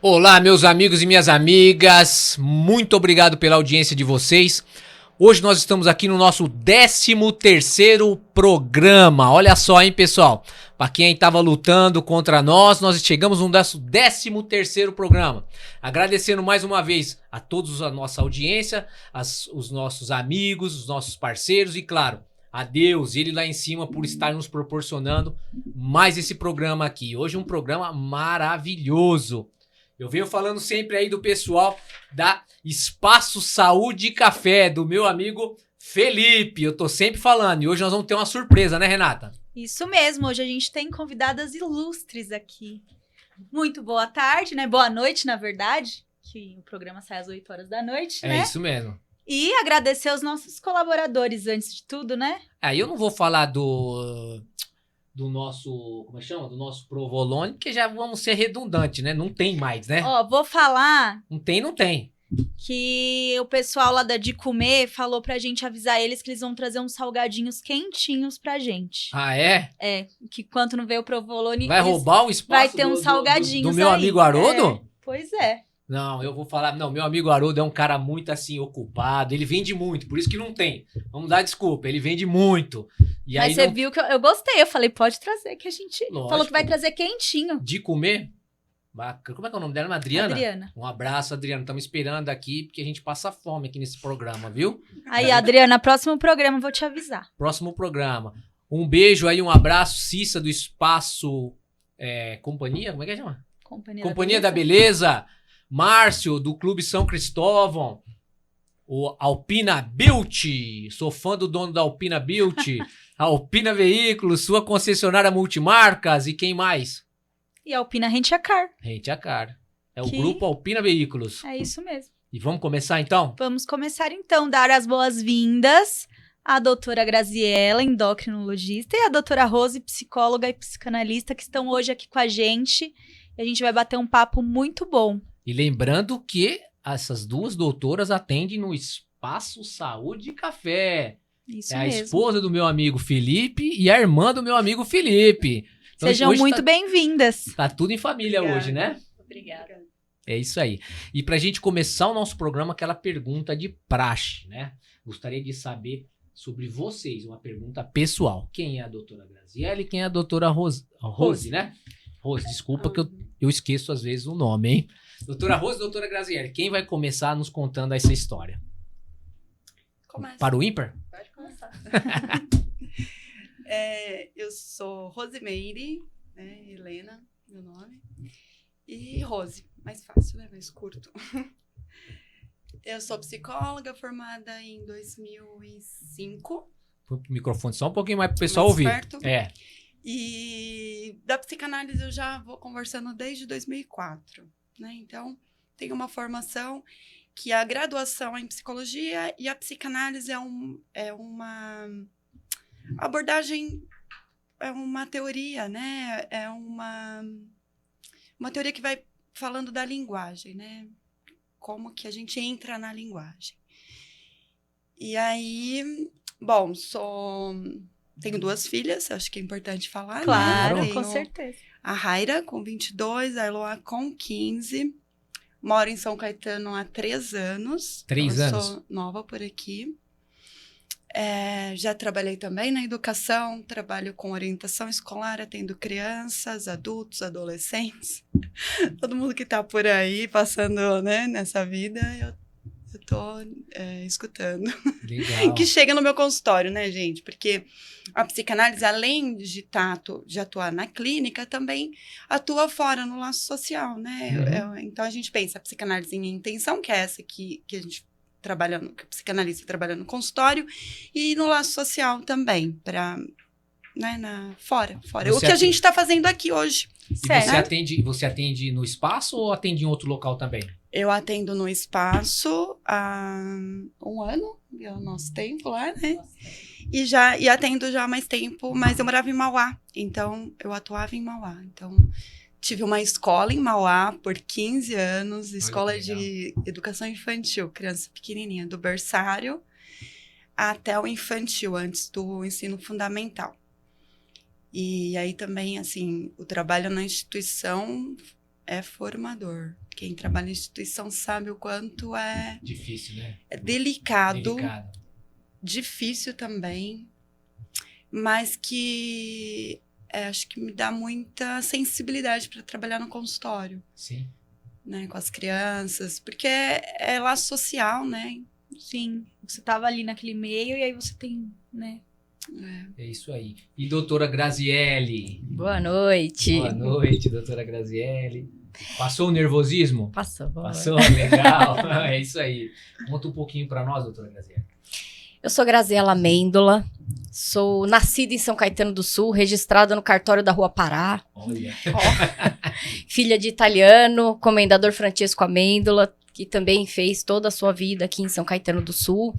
Olá, meus amigos e minhas amigas, muito obrigado pela audiência de vocês. Hoje nós estamos aqui no nosso 13º programa. Olha só, hein, pessoal? Para quem estava lutando contra nós chegamos no nosso 13º programa. Agradecendo mais uma vez a todos a nossa audiência, os nossos amigos, os nossos parceiros e, claro, a Deus, Ele lá em cima por estar nos proporcionando mais esse programa aqui. Hoje um programa maravilhoso. Eu venho falando sempre aí do pessoal da Espaço Saúde e Café, do meu amigo Felipe. Eu tô sempre falando. E hoje nós vamos ter uma surpresa, né, Renata? Isso mesmo. Hoje a gente tem convidadas ilustres aqui. Muito boa tarde, né? Boa noite, na verdade. Que o programa sai às 8 horas da noite, né? É isso mesmo. E agradecer aos nossos colaboradores antes de tudo, né? Eu não vou falar do nosso, como é que chama? Do nosso Provolone, porque já vamos ser redundantes, né? Não tem mais, né? Ó, vou falar Não tem. que o pessoal lá da De Comer falou pra gente avisar eles que eles vão trazer uns salgadinhos quentinhos pra gente. Ah, é? É, que quando não veio o Provolone... Vai roubar o espaço vai ter uns salgadinhos do meu aí. amigo Haroldo? Pois é. Não, eu vou falar... Não, meu amigo Haroldo é um cara muito, assim, ocupado. Ele vende muito, por isso que não tem. Vamos dar desculpa, ele vende muito. E Mas aí você não... viu que eu gostei. Eu falei, pode trazer, que a gente Lógico. falou que vai trazer quentinho. De comer? Como é que é o nome dela? Adriana? Adriana. Um abraço, Adriana. Estamos esperando aqui, porque a gente passa fome aqui nesse programa, viu? Aí, Adriana, próximo programa eu vou te avisar. Próximo programa. Um beijo aí, um abraço. Cissa do Espaço... Companhia? Como é que chama? Companhia da Beleza. Márcio, do Clube São Cristóvão. O Alpina Beauty. Sou fã do dono da Alpina Beauty. Alpina Veículos, sua concessionária multimarcas. E quem mais? E Alpina Rente a Car. Rente a Car. É o grupo Alpina Veículos. É isso mesmo. E vamos começar então? Vamos começar então, dar as boas-vindas à doutora Graziela, endocrinologista, e à doutora Rose, psicóloga e psicanalista, que estão hoje aqui com a gente. E a gente vai bater um papo muito bom. E lembrando que essas duas doutoras atendem no Espaço Saúde e Café. Isso é a mesmo. Esposa do meu amigo Felipe e a irmã do meu amigo Felipe. Então, sejam muito bem-vindas. Tá tudo em família. Obrigada. Hoje, né? Obrigada. É isso aí. E pra gente começar o nosso programa, aquela pergunta de praxe, né? Gostaria de saber sobre vocês, uma pergunta pessoal. Quem é a doutora Graziella e quem é a doutora Rose, né? Rose, desculpa que eu esqueço às vezes o nome, hein? Doutora Rose e doutora Graziella, quem vai começar nos contando essa história? Começa. Para o ímpar? Pode começar. Eu sou Rosimeire, né? Helena, meu nome. E Rose, mais fácil, né? Mais curto. Eu sou psicóloga, formada em 2005. O microfone só um pouquinho mais para o pessoal ouvir. Perto. É. E da psicanálise eu já vou conversando desde 2004, né? Então, tenho uma formação que a graduação é em psicologia e a psicanálise é uma abordagem, é uma teoria, né? É uma teoria que vai falando da linguagem, né? Como que a gente entra na linguagem. E aí, bom, tenho 2 filhas, acho que é importante falar, claro, né? Com certeza. A Raira, com 22, a Eloá, com 15. Moro em São Caetano há 3 anos. 3 anos? Sou nova por aqui. Já trabalhei também na educação, trabalho com orientação escolar, atendo crianças, adultos, adolescentes. Todo mundo que está por aí passando, né, nessa vida, eu estou escutando. Legal. Que chega no meu consultório, né, gente? Porque a psicanálise, além de atuar na clínica, também atua fora, no laço social, né? Uhum. Então, a gente pensa a psicanálise em intenção, que é essa que a gente que o psicanalista trabalha no consultório, e no laço social também, para, né, fora. O que a gente está fazendo aqui hoje. E você atende no espaço ou atende em outro local também? Eu atendo no espaço há 1 ano, é o nosso tempo lá, né? E atendo já há mais tempo, mas eu morava em Mauá, então eu atuava em Mauá. Então, tive uma escola em Mauá por 15 anos, escola de educação infantil, criança pequenininha, do berçário até o infantil, antes do ensino fundamental. E aí também, assim, o trabalho na instituição é formador. Quem trabalha em instituição sabe o quanto é Difícil, né? delicado, Delicado. difícil também, mas que acho que me dá muita sensibilidade para trabalhar no consultório, Sim. né, com as crianças, porque é laço social, né? Sim, você tava ali naquele meio e aí você tem, né? É isso aí. E doutora Graziele? Boa noite. Boa noite, doutora Graziele. Passou o nervosismo? Passou. Passou, legal. É isso aí. Conta um pouquinho para nós, doutora Graziele. Eu sou Graziela Amêndola, sou nascida em São Caetano do Sul, registrada no cartório da Rua Pará, Olha. filha de italiano, comendador Francesco Amêndola, que também fez toda a sua vida aqui em São Caetano do Sul.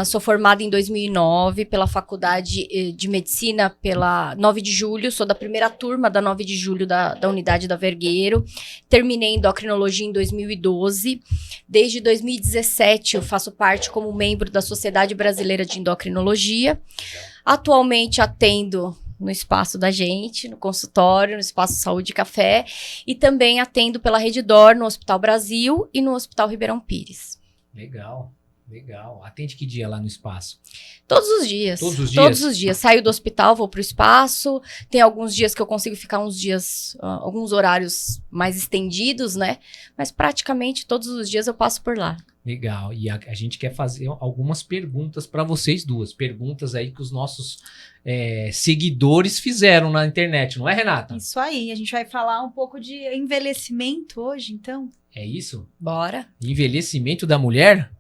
Sou formada em 2009 pela Faculdade de Medicina, pela 9 de Julho, sou da primeira turma da 9 de Julho da Unidade da Vergueiro. Terminei endocrinologia em 2012. Desde 2017 eu faço parte como membro da Sociedade Brasileira de Endocrinologia. Atualmente atendo no espaço da gente, no consultório, no espaço Saúde e Café, e também atendo pela Rede D'Or no Hospital Brasil e no Hospital Ribeirão Pires. Legal. Atende que dia lá no espaço? Todos os dias. Todos os dias? Todos os dias. Saio do hospital, vou pro espaço. Tem alguns dias que eu consigo ficar uns dias, alguns horários mais estendidos, né? Mas praticamente todos os dias eu passo por lá. Legal. E a gente quer fazer algumas perguntas para vocês duas. Perguntas aí que os nossos seguidores fizeram na internet, não é, Renata? Isso aí, a gente vai falar um pouco de envelhecimento hoje, então. É isso? Bora, Envelhecimento da mulher?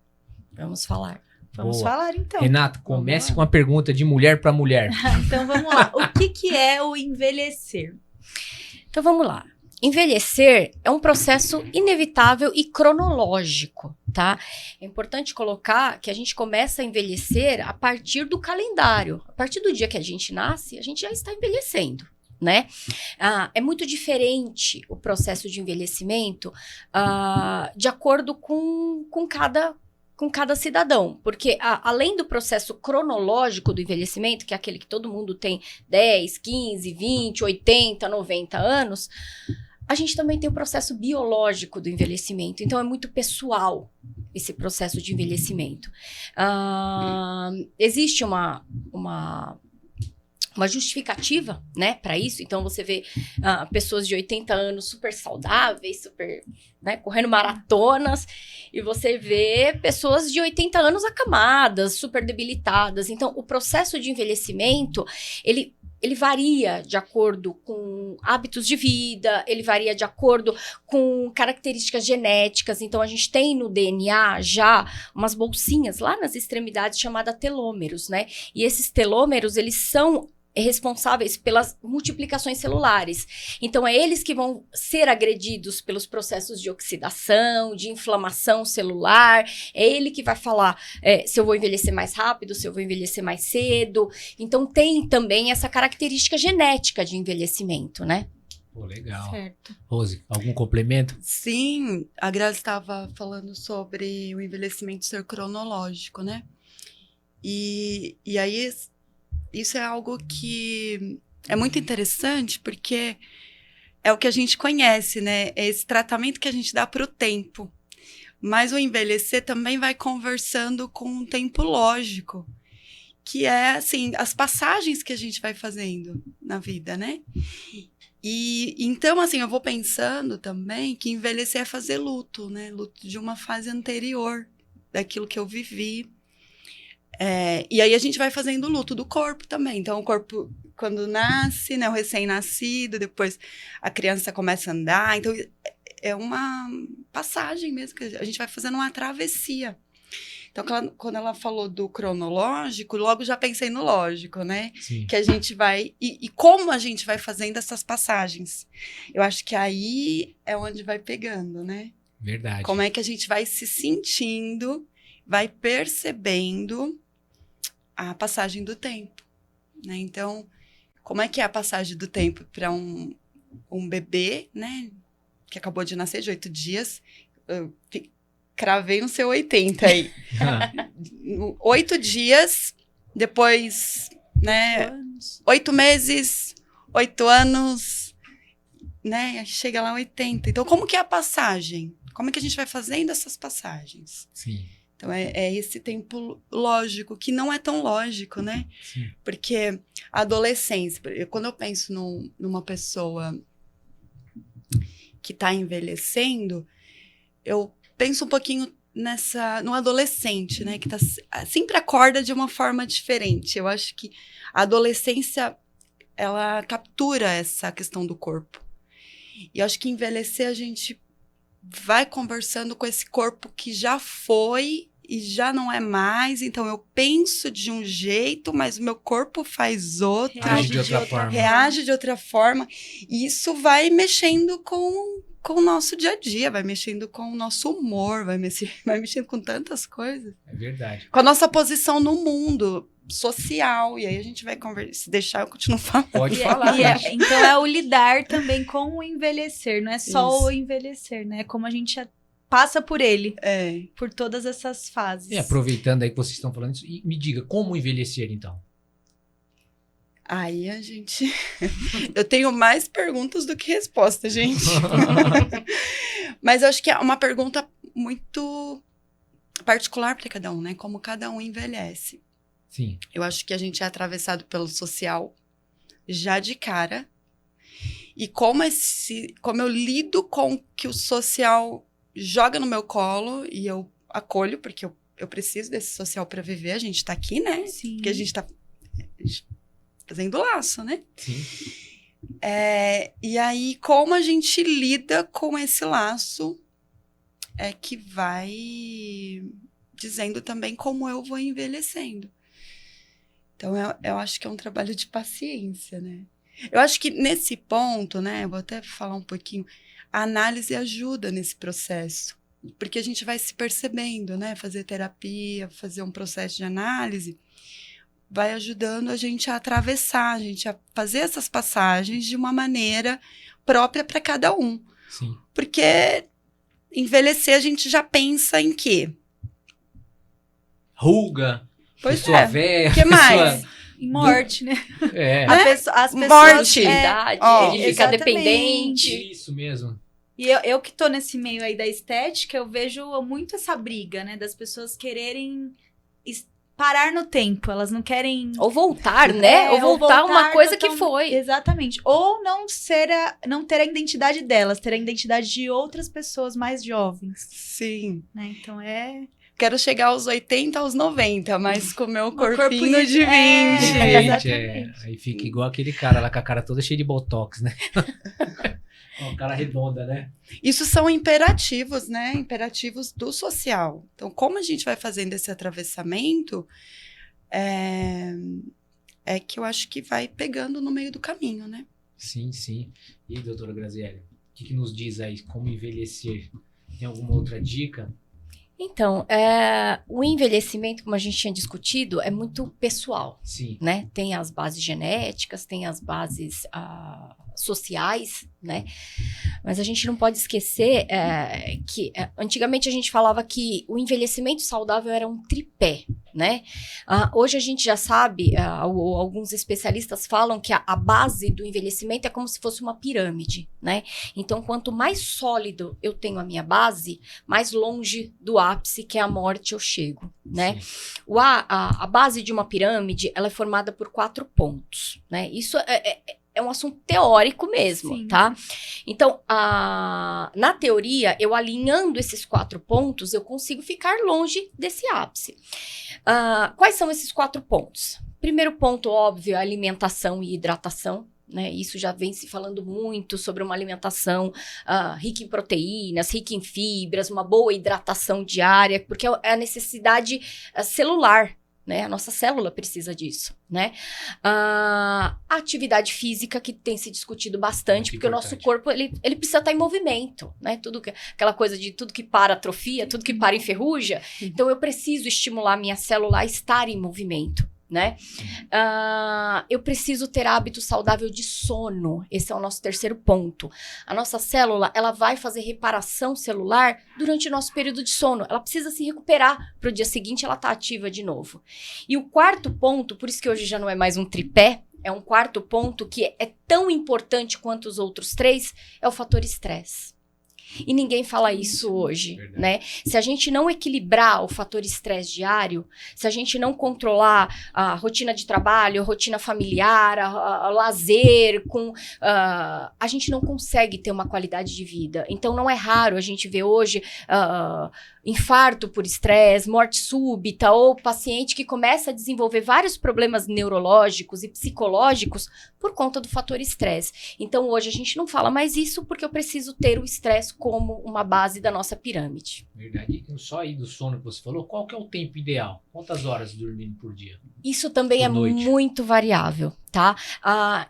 vamos falar. Vamos Boa. falar, então. Renata, comece com a pergunta de mulher para mulher. Então, vamos lá. O que é o envelhecer? Então vamos lá. Envelhecer é um processo inevitável e cronológico, tá? É importante colocar que a gente começa a envelhecer a partir do calendário. A partir do dia que a gente nasce, a gente já está envelhecendo, né? É muito diferente o processo de envelhecimento de acordo com cada cidadão, porque além do processo cronológico do envelhecimento, que é aquele que todo mundo tem 10, 15, 20, 80, 90 anos, a gente também tem o processo biológico do envelhecimento. Então, é muito pessoal esse processo de envelhecimento. Existe uma justificativa, né, para isso. Então, você vê pessoas de 80 anos super saudáveis, super, né, correndo maratonas, e você vê pessoas de 80 anos acamadas, super debilitadas. Então, o processo de envelhecimento, ele varia de acordo com hábitos de vida, ele varia de acordo com características genéticas. Então, a gente tem no DNA já umas bolsinhas lá nas extremidades chamadas telômeros, né? E esses telômeros, eles são responsáveis pelas multiplicações celulares. Então, é eles que vão ser agredidos pelos processos de oxidação, de inflamação celular. É ele que vai falar se eu vou envelhecer mais rápido, se eu vou envelhecer mais cedo. Então, tem também essa característica genética de envelhecimento, né? Pô, legal. Certo. Rose, algum complemento? Sim, a Grazi estava falando sobre o envelhecimento ser cronológico, né? E aí, isso é algo que é muito interessante, porque é o que a gente conhece, né? É esse tratamento que a gente dá para o tempo. Mas o envelhecer também vai conversando com um tempo lógico, que é, assim, as passagens que a gente vai fazendo na vida, né? E então, assim, eu vou pensando também que envelhecer é fazer luto, né? Luto de uma fase anterior, daquilo que eu vivi. E aí a gente vai fazendo o luto do corpo também. Então, o corpo, quando nasce, né, o recém-nascido, depois a criança começa a andar. Então, é uma passagem mesmo, que a gente vai fazendo uma travessia. Então, quando ela falou do cronológico, logo já pensei no lógico, né? Sim. Que a gente vai... E como a gente vai fazendo essas passagens. Eu acho que aí é onde vai pegando, né? Verdade. Como é que a gente vai se sentindo, vai percebendo a passagem do tempo, né? Então, como é que é a passagem do tempo para um bebê, né? Que acabou de nascer, de 8 dias. Eu cravei um seu 80 aí. 8 dias, depois, né? 8 meses, 8 anos. né? Aí chega lá 80. Então, como que é a passagem? Como é que a gente vai fazendo essas passagens? Sim. Então, é esse tempo lógico, que não é tão lógico, né? Sim. Porque a adolescência, quando eu penso numa pessoa que está envelhecendo, eu penso um pouquinho no adolescente, né? Que sempre acorda de uma forma diferente. Eu acho que a adolescência, ela captura essa questão do corpo. E eu acho que envelhecer, a gente vai conversando com esse corpo que já foi e já não é mais. Então, eu penso de um jeito, mas o meu corpo faz outro. Reage de outra forma. Reage de outra forma. E isso vai mexendo com o nosso dia a dia, vai mexendo com o nosso humor, vai mexendo com tantas coisas. É verdade. Com a nossa posição no mundo social. E aí a gente vai conversar. Se deixar, eu continuo falando. Pode falar. Então é o lidar também com o envelhecer, não é só Isso. o envelhecer, né? É como a gente passa por ele, É. por todas essas fases. E aproveitando aí que vocês estão falando isso, e me diga, como envelhecer então? Aí a gente... Eu tenho mais perguntas do que respostas, gente. Mas eu acho que é uma pergunta muito particular para cada um, né? Como cada um envelhece. Sim. Eu acho que a gente é atravessado pelo social já de cara. E como eu lido com o que o social joga no meu colo e eu acolho, porque eu preciso desse social para viver. A gente tá aqui, né? Sim. Porque a gente tá fazendo laço, né? Sim. E aí, como a gente lida com esse laço é que vai dizendo também como eu vou envelhecendo. Então, eu acho que é um trabalho de paciência, né? Eu acho que nesse ponto, né? Eu vou até falar um pouquinho. A análise ajuda nesse processo. Porque a gente vai se percebendo, né? Fazer terapia, fazer um processo de análise, vai ajudando a gente a atravessar, a gente a fazer essas passagens de uma maneira própria para cada um. Sim. Porque envelhecer, a gente já pensa em quê? Ruga, Pois pessoa é. velha. O que mais? Em morte, né? É. As pessoas... Morte. Idade, Ó, ele fica exatamente. dependente. Isso mesmo. E eu que tô nesse meio aí da estética, eu vejo muito essa briga, né? Das pessoas quererem parar no tempo. Elas não querem... Ou voltar, né? Ou voltar uma coisa que foi. Exatamente. Ou não ter a identidade delas, ter a identidade de outras pessoas mais jovens, Sim. né? Então é... Quero chegar aos 80, aos 90, mas com o meu corpinho corpinho de 20. Gente, exatamente. aí fica igual aquele cara lá com a cara toda cheia de botox, né? Ó, cara redonda, né? Isso são imperativos, né? Imperativos do social. Então, como a gente vai fazendo esse atravessamento, é que eu acho que vai pegando no meio do caminho, né? Sim, sim. E aí, doutora Graziele, o que nos diz aí? Como envelhecer? Tem alguma outra dica? Então, o envelhecimento, como a gente tinha discutido, é muito pessoal, Sim. né? Tem as bases genéticas, tem as bases sociais, né? Mas a gente não pode esquecer que antigamente a gente falava que o envelhecimento saudável era um tripé, né? Hoje a gente já sabe, alguns especialistas falam que a base do envelhecimento é como se fosse uma pirâmide, né? Então, quanto mais sólido eu tenho a minha base, mais longe do ápice, que é a morte, eu chego, né? A base de uma pirâmide, ela é formada por 4 pontos, né? Isso é um assunto teórico mesmo, Sim. tá? Então, na teoria, eu alinhando esses 4 pontos, eu consigo ficar longe desse ápice. Quais são esses 4 pontos? Primeiro ponto, óbvio, é alimentação e hidratação. Né? Isso já vem se falando muito sobre uma alimentação rica em proteínas, rica em fibras, uma boa hidratação diária, porque é a necessidade celular, né? A nossa célula precisa disso, né? A atividade física, que tem se discutido bastante, Muito porque importante. o nosso corpo, ele precisa estar em movimento, né? Aquela coisa de tudo que para atrofia, tudo que para enferruja. Então, eu preciso estimular a minha célula a estar em movimento, né? Eu preciso ter hábito saudável de sono. Esse é o nosso terceiro ponto. A nossa célula, ela vai fazer reparação celular durante o nosso período de sono. Ela precisa se recuperar para o dia seguinte ela tá ativa de novo. E o quarto ponto, por isso que hoje já não é mais um tripé, é um quarto ponto que é tão importante quanto os outros 3, é o fator estresse. E ninguém fala isso hoje, né? Se a gente não equilibrar o fator estresse diário, se a gente não controlar a rotina de trabalho, a rotina familiar, a lazer, a gente não consegue ter uma qualidade de vida. Então, não é raro a gente ver hoje infarto por estresse, morte súbita, ou paciente que começa a desenvolver vários problemas neurológicos e psicológicos por conta do fator estresse. Então, hoje a gente não fala mais isso porque eu preciso ter o estresse como uma base da nossa pirâmide. Verdade. E só aí do sono que você falou, qual que é o tempo ideal? Quantas horas dormindo por dia? Isso também Por é noite. muito variável, tá?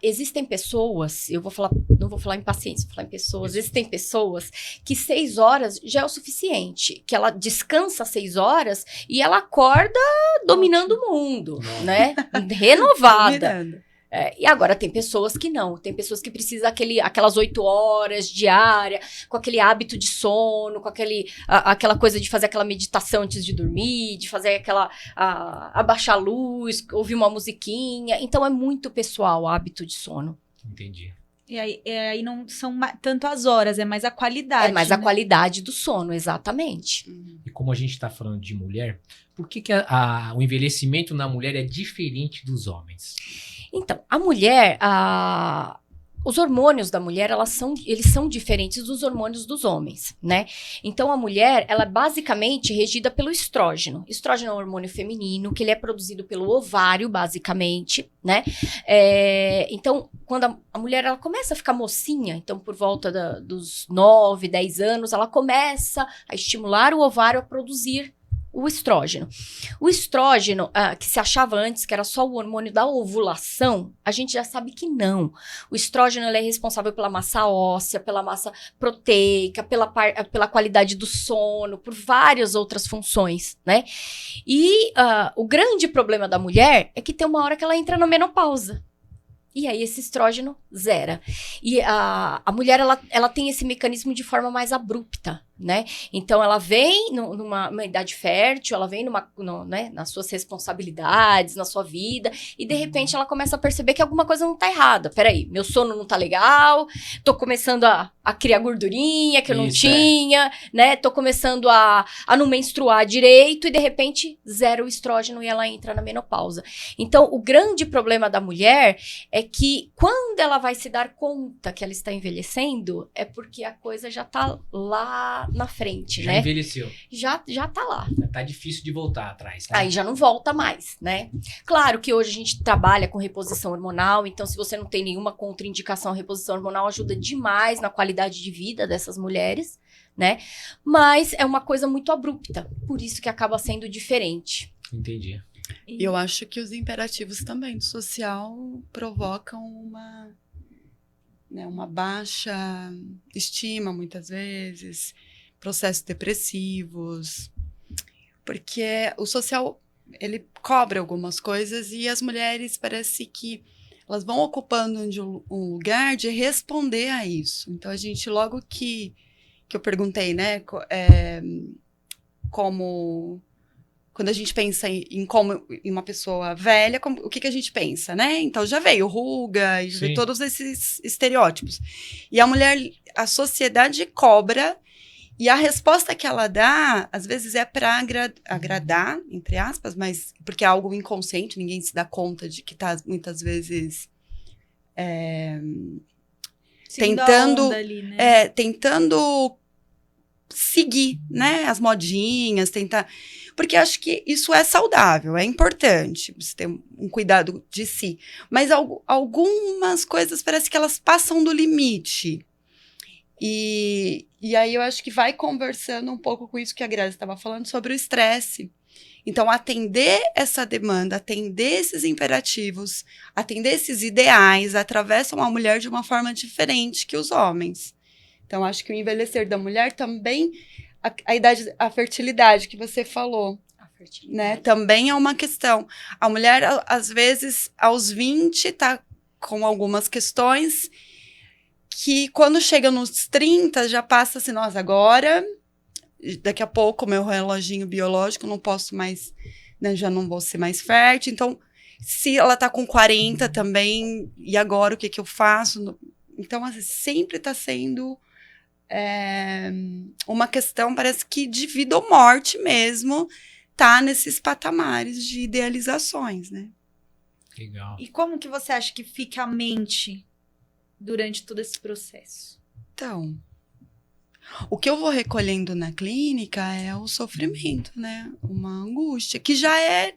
Existem pessoas, não vou falar em pacientes, vou falar em pessoas. Existem pessoas que 6 horas já é o suficiente, que ela descansa 6 horas e ela acorda dominando o mundo, né? Renovada. Miranda. E agora tem pessoas que não, tem pessoas que precisam aquelas 8 horas diária, com aquele hábito de sono, com aquela coisa de fazer aquela meditação antes de dormir, de fazer abaixar a luz, ouvir uma musiquinha. Então é muito pessoal o hábito de sono. Entendi. E aí não são tanto as horas, é mais a qualidade. É mais a qualidade do sono, exatamente. E como a gente está falando de mulher, por que o envelhecimento na mulher é diferente dos homens? Então, a mulher, os hormônios da mulher, eles são diferentes dos hormônios dos homens, né? Então, a mulher, ela é basicamente regida pelo estrógeno. Estrógeno é um hormônio feminino, que ele é produzido pelo ovário, basicamente, né? Então, quando a mulher, ela começa a ficar mocinha, então, por volta dos 9, 10 anos, ela começa a estimular o ovário a produzir o estrógeno. O estrógeno, que se achava antes que era só o hormônio da ovulação, a gente já sabe que não. O estrógeno ele é responsável pela massa óssea, pela massa proteica, pela qualidade do sono, por várias outras funções, né? E o grande problema da mulher é que tem uma hora que ela entra na menopausa. E aí esse estrógeno zera. E a mulher, ela tem esse mecanismo de forma mais abrupta, né? Então, ela vem numa idade fértil, ela vem né, nas suas responsabilidades, na sua vida, e de repente ela começa a perceber que alguma coisa não tá errada. Peraí, meu sono não tá legal, tô começando a criar gordurinha que eu não tinha, né? Tô começando a não menstruar direito, e de repente zera o estrógeno e ela entra na menopausa. Então, o grande problema da mulher é que quando ela vai se dar conta que ela está envelhecendo, é porque a coisa já tá lá na frente, Já né? envelheceu. Já tá lá. Tá difícil de voltar atrás, tá? Aí já não volta mais, né? Claro que hoje a gente trabalha com reposição hormonal, então se você não tem nenhuma contraindicação, a reposição hormonal ajuda demais na qualidade de vida dessas mulheres, né? Mas é uma coisa muito abrupta, por isso que acaba sendo diferente. Entendi. Eu acho que os imperativos também do social provocam uma baixa estima, muitas vezes, processos depressivos, porque o social, ele cobra algumas coisas e as mulheres parece que elas vão ocupando um lugar de responder a isso. Então, a gente, logo que eu perguntei, né, como... Quando a gente pensa em uma pessoa velha, o que a gente pensa, né? Então, já veio ruga, já veio todos esses estereótipos. E a mulher, a sociedade cobra, e a resposta que ela dá, às vezes, é para agradar, entre aspas, mas porque é algo inconsciente, ninguém se dá conta de que está, muitas vezes, tentando, ali, né? Tentando seguir, né, as modinhas, tentar... Porque acho que isso é saudável, é importante, você ter um cuidado de si. Mas algumas coisas parece que elas passam do limite. E aí eu acho que vai conversando um pouco com isso que a Grazi estava falando sobre o estresse. Então, atender essa demanda, atender esses imperativos, atender esses ideais, atravessam a mulher de uma forma diferente que os homens. Então, acho que o envelhecer da mulher também, a fertilidade que você falou, né, também é uma questão. A mulher, às vezes, aos 20, está com algumas questões que, quando chega nos 30, já passa assim, nossa, agora, daqui a pouco, meu reloginho biológico, não posso mais, né, já não vou ser mais fértil. Então, Se ela tá com 40 também, e agora o que eu faço? Então, assim, sempre tá sendo uma questão, parece que de vida ou morte mesmo, tá nesses patamares de idealizações, né? Legal. E como que você acha que fica a mente durante todo esse processo? Então, o que eu vou recolhendo na clínica é o sofrimento, né? Uma angústia, que já é...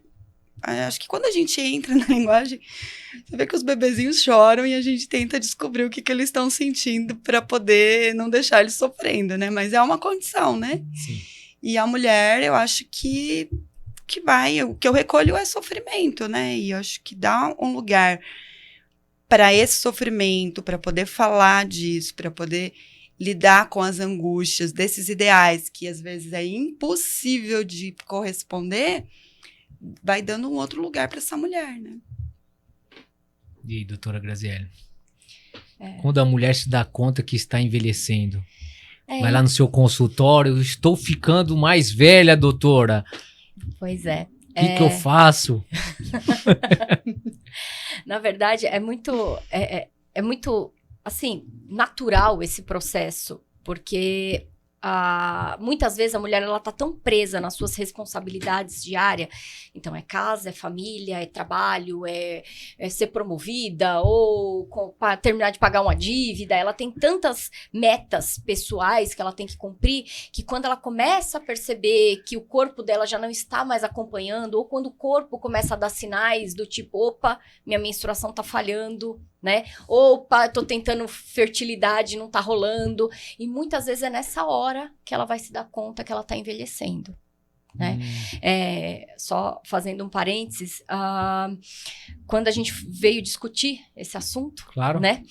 Acho que quando a gente entra na linguagem, você vê que os bebezinhos choram e a gente tenta descobrir o que eles estão sentindo para poder não deixar eles sofrendo, né? Mas é uma condição, né? Sim. E a mulher, eu acho que o que eu recolho é sofrimento, né? E eu acho que dá um lugar para esse sofrimento, para poder falar disso, para poder lidar com as angústias desses ideais que às vezes é impossível de corresponder, vai dando um outro lugar para essa mulher, né? E aí, doutora Graziele? Quando a mulher se dá conta que está envelhecendo, vai lá no seu consultório, estou ficando mais velha, doutora. Pois é. O que eu faço? Na verdade, é muito, assim, natural esse processo, porque muitas vezes a mulher ela tá tão presa nas suas responsabilidades diárias, então é casa, é família, é trabalho, é ser promovida ou terminar de pagar uma dívida, ela tem tantas metas pessoais que ela tem que cumprir, que quando ela começa a perceber que o corpo dela já não está mais acompanhando, ou quando o corpo começa a dar sinais do tipo, opa, minha menstruação tá falhando, né? Opa, tô tentando fertilidade, não tá rolando. E muitas vezes é nessa hora que ela vai se dar conta que ela tá envelhecendo, né? Só fazendo um parênteses, quando a gente veio discutir esse assunto, claro, né?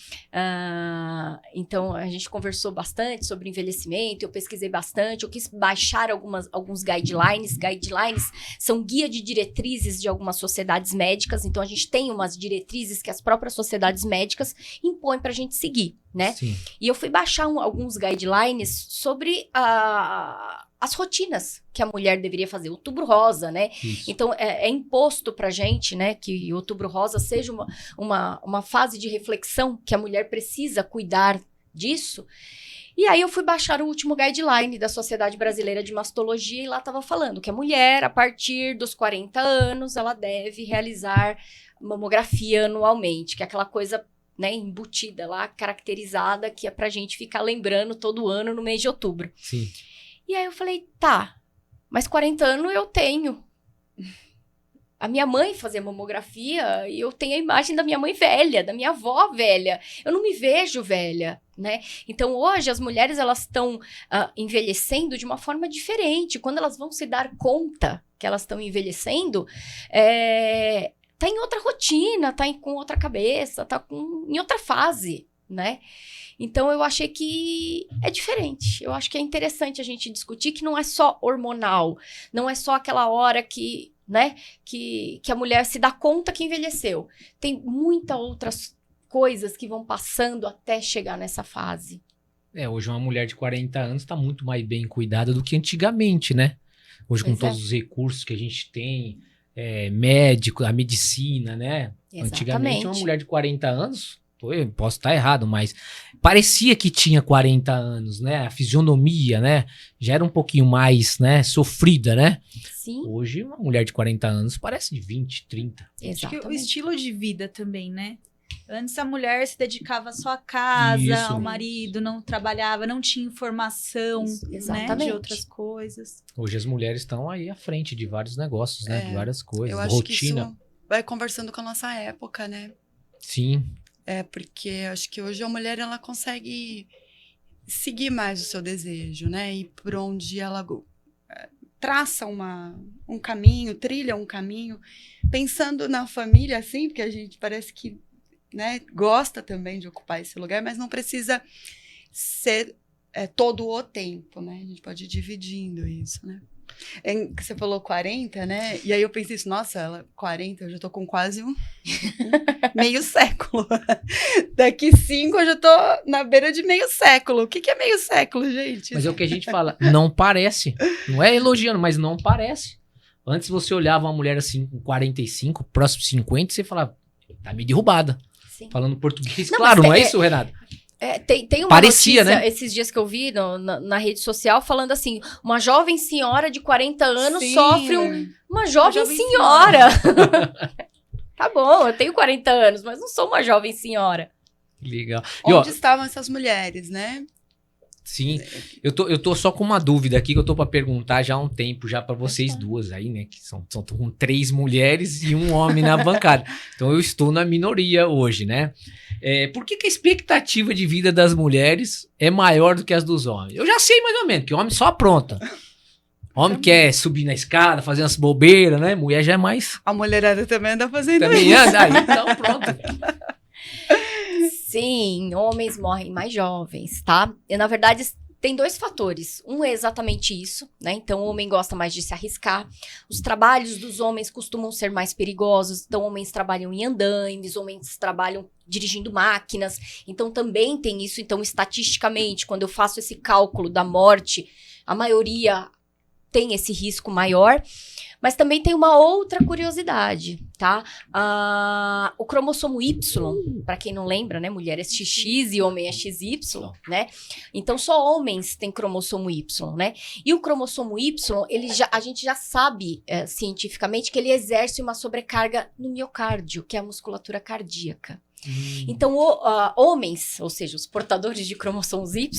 Então, a gente conversou bastante sobre envelhecimento, eu pesquisei bastante, eu quis baixar alguns guidelines. Guidelines são guia de diretrizes de algumas sociedades médicas, então a gente tem umas diretrizes que as próprias sociedades médicas impõem pra gente seguir, né? Sim. E eu fui baixar alguns guidelines sobre as rotinas que a mulher deveria fazer. Outubro Rosa, né? Isso. Então, é imposto pra gente, né, que Outubro Rosa seja uma fase de reflexão que a mulher precisa cuidar disso. E aí eu fui baixar o último guideline da Sociedade Brasileira de Mastologia e lá estava falando que a mulher, a partir dos 40 anos, ela deve realizar mamografia anualmente, que é aquela coisa, né, embutida lá, caracterizada, que é pra gente ficar lembrando todo ano no mês de outubro. Sim. E aí eu falei, tá, mas 40 anos eu tenho. A minha mãe fazia mamografia e eu tenho a imagem da minha mãe velha, da minha avó velha. Eu não me vejo velha, né? Então, hoje, as mulheres, elas estão envelhecendo de uma forma diferente. Quando elas vão se dar conta que elas estão envelhecendo, tá em outra rotina, tá com outra cabeça, tá em outra fase, né? Então, eu achei que é diferente. Eu acho que é interessante a gente discutir que não é só hormonal, não é só aquela hora que, né, que a mulher se dá conta que envelheceu. Tem muitas outras coisas que vão passando até chegar nessa fase. Hoje uma mulher de 40 anos está muito mais bem cuidada do que antigamente, né? Hoje, com todos os recursos que a gente tem, médico, a medicina, né? Exatamente. Antigamente, uma mulher de 40 anos... Eu posso estar errado, mas parecia que tinha 40 anos, né? A fisionomia, né? Já era um pouquinho mais, né, sofrida, né? Sim. Hoje, uma mulher de 40 anos parece de 20, 30. Acho que o Exatamente. estilo de vida também, né? Antes a mulher se dedicava só à casa, Isso. ao marido, não trabalhava, não tinha informação, Isso, né, exatamente. de outras coisas. Hoje as mulheres estão aí à frente de vários negócios, né? De várias coisas, Eu acho rotina. que isso vai conversando com a nossa época, né? Sim. Porque acho que hoje a mulher, ela consegue seguir mais o seu desejo, né? E por onde ela traça um caminho, trilha um caminho, pensando na família, assim, porque a gente parece que, né, gosta também de ocupar esse lugar, mas não precisa ser todo o tempo, né? A gente pode ir dividindo isso, né? Você falou 40, né? E aí eu pensei isso, nossa, ela 40, eu já tô com quase meio século. Daqui 5 eu já tô na beira de meio século. O que é meio século, gente? Mas é o que a gente fala, não parece. Não é elogiando, mas não parece. Antes você olhava uma mulher assim com 45, próximo de 50, e você falava, tá meio derrubada. Sim. Falando português. Não, Claro, mas não é isso, Renato? Tem uma Parecia, notícia né? esses dias que eu vi na rede social falando assim, uma jovem senhora de 40 anos Sim, sofre uma jovem senhora. Tá bom, eu tenho 40 anos, mas não sou uma jovem senhora. Legal. E, ó, Onde estavam essas mulheres, né? sim, eu tô só com uma dúvida aqui que eu tô pra perguntar já há um tempo, já pra vocês duas aí, né? Que são com 3 mulheres e um homem na bancada. Então eu estou na minoria hoje, né? Por que a expectativa de vida das mulheres é maior do que as dos homens? Eu já sei mais ou menos, que o homem só apronta. Homem quer subir na escada, fazer umas bobeiras, né? Mulher já é mais. A mulherada também anda fazendo Também isso. anda, aí então pronto. Sim, homens morrem mais jovens, tá? E, na verdade, tem 2 fatores. Um é exatamente isso, né? Então, o homem gosta mais de se arriscar. Os trabalhos dos homens costumam ser mais perigosos. Então, homens trabalham em andaimes, homens trabalham dirigindo máquinas. Então, também tem isso. Então, estatisticamente, quando eu faço esse cálculo da morte, a maioria tem esse risco maior. Mas também tem uma outra curiosidade, tá? O cromossomo Y, para quem não lembra, né? Mulher é XX e homem é XY, né? Então, só homens têm cromossomo Y, né? E o cromossomo Y, a gente já sabe cientificamente que ele exerce uma sobrecarga no miocárdio, que é a musculatura cardíaca. Então, homens, ou seja, os portadores de cromossomos Y,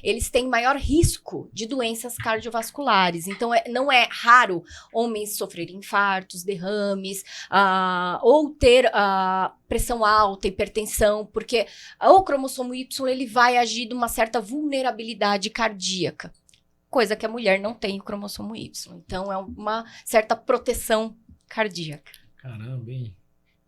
eles têm maior risco de doenças cardiovasculares. Então, não é raro homens sofrerem infartos, derrames, ou ter pressão alta, hipertensão, porque o cromossomo Y ele vai agir de uma certa vulnerabilidade cardíaca, coisa que a mulher não tem o cromossomo Y. Então, é uma certa proteção cardíaca. Caramba, hein?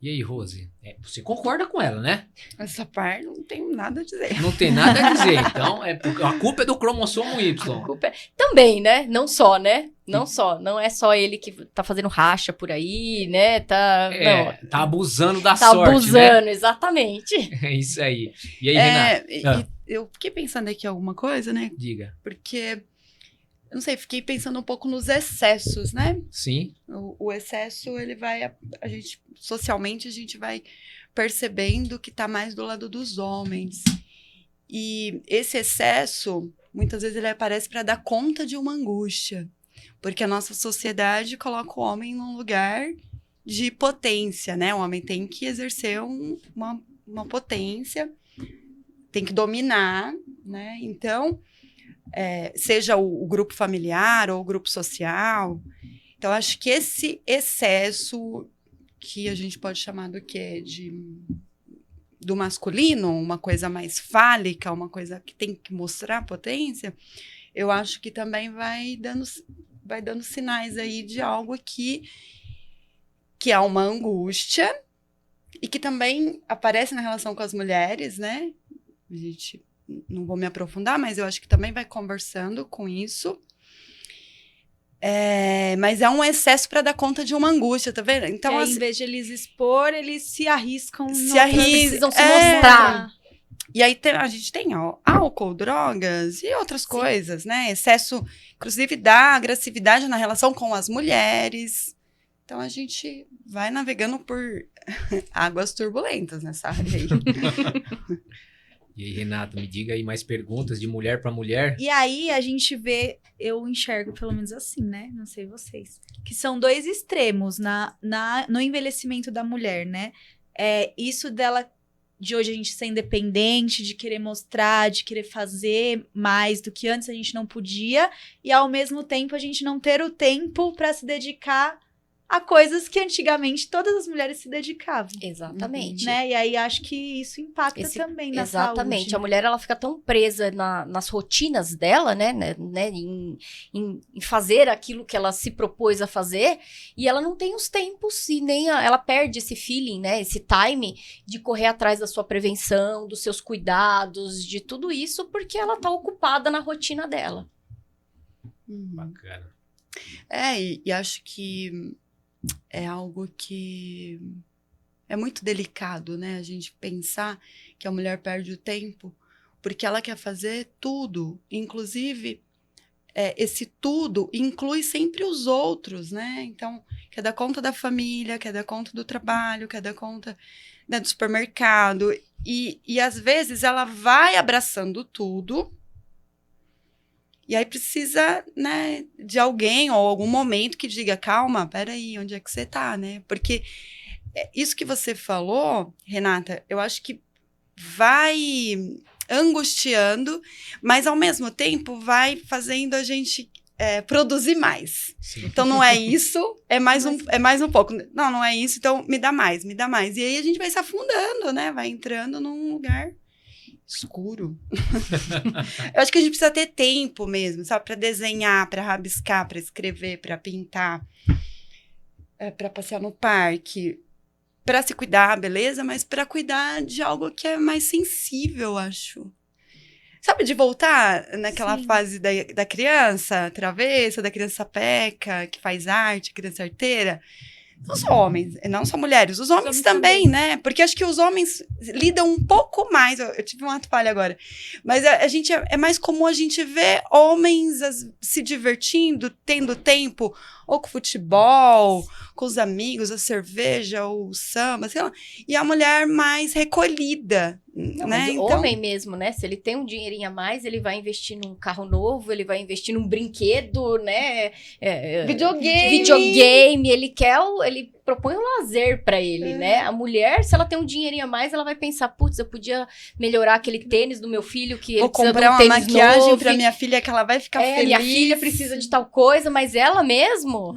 E aí, Rose? Você concorda com ela, né? Essa parte não tenho nada a dizer. Não tem nada a dizer. Então, a culpa é do cromossomo Y. A culpa também, né? Não só, né? Não é só ele que tá fazendo racha por aí, né? Não. Tá abusando da tá sorte, abusando, né? exatamente. É isso aí. E aí, Renato? E eu fiquei pensando aqui alguma coisa, né? Diga. Porque, eu não sei, fiquei pensando um pouco nos excessos, né? Sim. O excesso, ele vai... A gente, socialmente, a gente vai percebendo que tá mais do lado dos homens. E esse excesso, muitas vezes, ele aparece para dar conta de uma angústia. Porque a nossa sociedade coloca o homem num lugar de potência, né? O homem tem que exercer uma potência, tem que dominar, né? Então, seja o grupo familiar ou o grupo social. Então, acho que esse excesso, que a gente pode chamar do quê? Do masculino, uma coisa mais fálica, uma coisa que tem que mostrar potência, eu acho que também vai dando sinais aí de algo que é uma angústia e que também aparece na relação com as mulheres, né? A gente, não vou me aprofundar, mas eu acho que também vai conversando com isso. Mas é um excesso para dar conta de uma angústia, tá vendo? Então, em vez de eles expor, eles se arriscam. Precisam se mostrar. E aí a gente tem álcool, drogas e outras coisas, né? Excesso, inclusive, da agressividade na relação com as mulheres. Então, a gente vai navegando por águas turbulentas nessa área aí. E aí, Renato, me diga aí mais perguntas de mulher para mulher. E aí a gente vê, eu enxergo pelo menos assim, né? Não sei vocês. Que são 2 extremos no envelhecimento da mulher, né? Isso dela, de hoje a gente ser independente, de querer mostrar, de querer fazer mais do que antes a gente não podia. E ao mesmo tempo a gente não ter o tempo para se dedicar a coisas que antigamente todas as mulheres se dedicavam. Exatamente. Né? E aí acho que isso impacta também na saúde. Exatamente. A mulher, ela fica tão presa nas rotinas dela, né? Em fazer aquilo que ela se propôs a fazer, e ela não tem os tempos, e nem ela perde esse feeling, né? Esse time de correr atrás da sua prevenção, dos seus cuidados, de tudo isso, porque ela tá ocupada na rotina dela. Bacana. E acho que é algo que é muito delicado, né? A gente pensar que a mulher perde o tempo porque ela quer fazer tudo. Inclusive, esse tudo inclui sempre os outros, né? Então, quer dar conta da família, quer dar conta do trabalho, quer dar conta, né, do supermercado. E às vezes ela vai abraçando tudo. E aí precisa, né, de alguém ou algum momento que diga, calma, peraí, onde é que você tá, né? Porque isso que você falou, Renata, eu acho que vai angustiando, mas ao mesmo tempo vai fazendo a gente produzir mais. Sim. Então não é isso, é mais um pouco. Não é isso, então me dá mais, me dá mais. E aí a gente vai se afundando, né? Vai entrando num lugar escuro. Eu acho que a gente precisa ter tempo mesmo, sabe? Para desenhar, para rabiscar, para escrever, para pintar, para passear no parque, para se cuidar, beleza? Mas para cuidar de algo que é mais sensível, acho. Sabe, de voltar naquela fase da criança travessa, da criança sapeca, que faz arte, criança arteira. Não só homens, não só mulheres, os homens também, né? Porque acho que os homens lidam um pouco mais. Eu tive um ato falho agora. Mas a gente é mais comum a gente ver homens se divertindo, tendo tempo, ou com futebol, com os amigos, a cerveja, ou o samba, sei lá. E a mulher mais recolhida. Não, né? mas o Então, homem mesmo, né? Se ele tem um dinheirinho a mais, ele vai investir num carro novo, ele vai investir num brinquedo, né? Videogame, ele propõe um lazer pra ele, né? A mulher, se ela tem um dinheirinho a mais, ela vai pensar, putz, eu podia melhorar aquele tênis do meu filho, que ele vou precisa comprar de um uma tênis maquiagem novo. pra minha filha que ela vai ficar feliz. Minha filha precisa de tal coisa, mas ela mesmo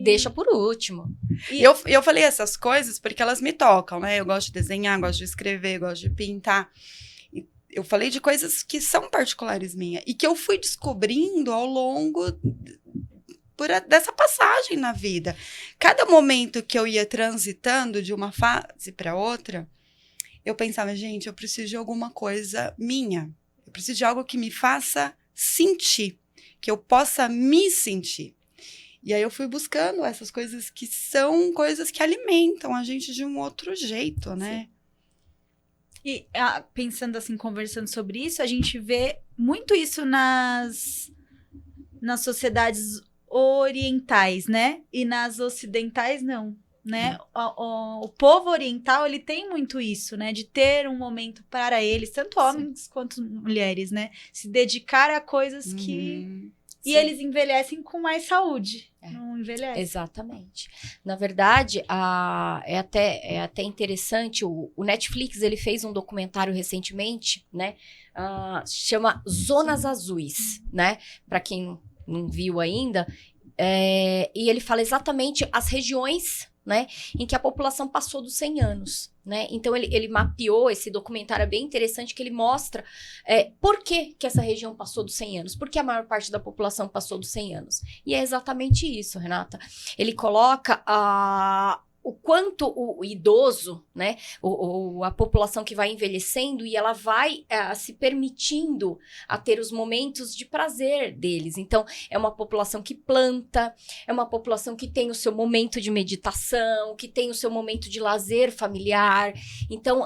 deixa por último. E eu falei essas coisas porque elas me tocam, né? Eu gosto de desenhar, gosto de escrever, gosto de pintar. E eu falei de coisas que são particulares minhas e que eu fui descobrindo ao longo dessa passagem na vida. Cada momento que eu ia transitando de uma fase para outra, eu pensava, gente, eu preciso de alguma coisa minha. Eu preciso de algo que me faça sentir, que eu possa me sentir. E aí eu fui buscando essas coisas que são coisas que alimentam a gente de um outro jeito, né? E pensando assim, conversando sobre isso, a gente vê muito isso nas sociedades orientais, né? E nas ocidentais, não, né? O povo oriental, ele tem muito isso, né? De ter um momento para eles, tanto homens quanto mulheres, né? Se dedicar a coisas que... E eles envelhecem com mais saúde. Não envelhecem. Exatamente. Na verdade, é até interessante, o Netflix, ele fez um documentário recentemente, né? Chama Zonas Azuis, né? Para quem não viu ainda. E ele fala exatamente as regiões, né, em que a população passou dos 100 anos, né? Então ele mapeou, esse documentário é bem interessante, que ele mostra por que essa região passou dos 100 anos, por que a maior parte da população passou dos 100 anos. E é exatamente isso, Renata. Ele coloca o quanto o idoso, né, a população que vai envelhecendo e ela vai se permitindo a ter os momentos de prazer deles. Então, é uma população que planta, é uma população que tem o seu momento de meditação, que tem o seu momento de lazer familiar. Então,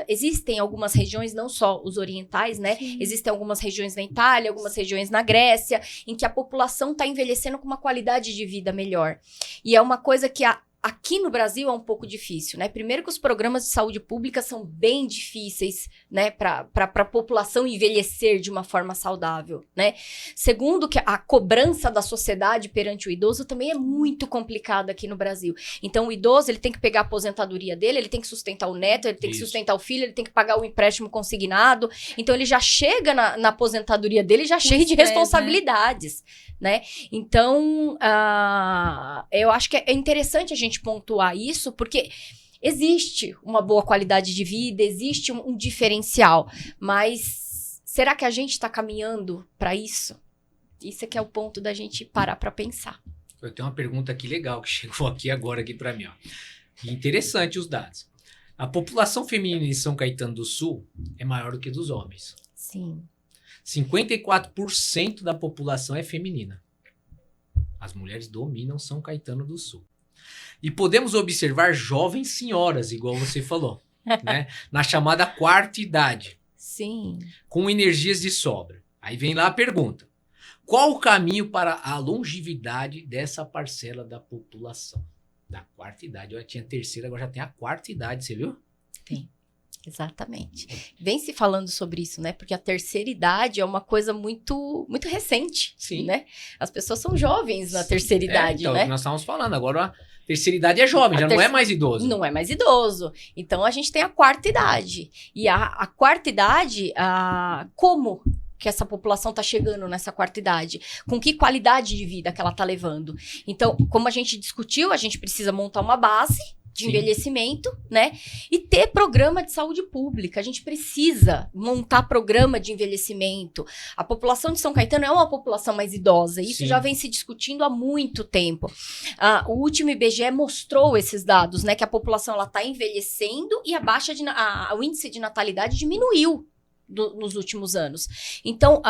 existem algumas regiões, não só os orientais, né, existem algumas regiões na Itália, algumas regiões na Grécia, em que a população está envelhecendo com uma qualidade de vida melhor. E é uma coisa que aqui no Brasil é um pouco difícil, né? Primeiro que os programas de saúde pública são bem difíceis, né? Para a população envelhecer de uma forma saudável, né? Segundo que a cobrança da sociedade perante o idoso também é muito complicada aqui no Brasil. Então, o idoso, ele tem que pegar a aposentadoria dele, ele tem que sustentar o neto, ele tem que sustentar o filho, ele tem que pagar o empréstimo consignado. Então, ele já chega na aposentadoria dele já cheio de responsabilidades, né? Então, eu acho que é interessante a gente pontuar isso, porque existe uma boa qualidade de vida, existe um diferencial, mas será que a gente está caminhando para isso? Isso é que é o ponto da gente parar para pensar. Eu tenho uma pergunta aqui legal que chegou aqui para mim, ó. Interessante os dados. A população feminina em São Caetano do Sul é maior do que dos homens. Sim. 54% da população é feminina. As mulheres dominam São Caetano do Sul. E podemos observar jovens senhoras, igual você falou, né? Na chamada quarta idade. Sim. Com energias de sobra. Aí vem lá a pergunta. qual o caminho para a longevidade dessa parcela da população? Da quarta idade. Eu tinha terceira, agora já tem a quarta idade, você viu? Exatamente. Vem se falando sobre isso, né? Porque a terceira idade é uma coisa muito, muito recente, Sim. né? As pessoas são jovens na terceira idade, então, né? É o que nós estávamos falando. Agora a terceira idade é jovem, já não é mais idoso. Não é mais idoso. Então, a gente tem a quarta idade. E a quarta idade, como que essa população está chegando nessa quarta idade? Com que qualidade de vida que ela está levando? Então, como a gente discutiu, a gente precisa montar uma base de Sim. envelhecimento, né? E ter programa de saúde pública. A gente precisa montar programa de envelhecimento. A população de São Caetano é uma população mais idosa. Isso Sim. já vem se discutindo há muito tempo. O último IBGE mostrou esses dados, né? Que a população está envelhecendo e o índice de natalidade diminuiu nos últimos anos. Então,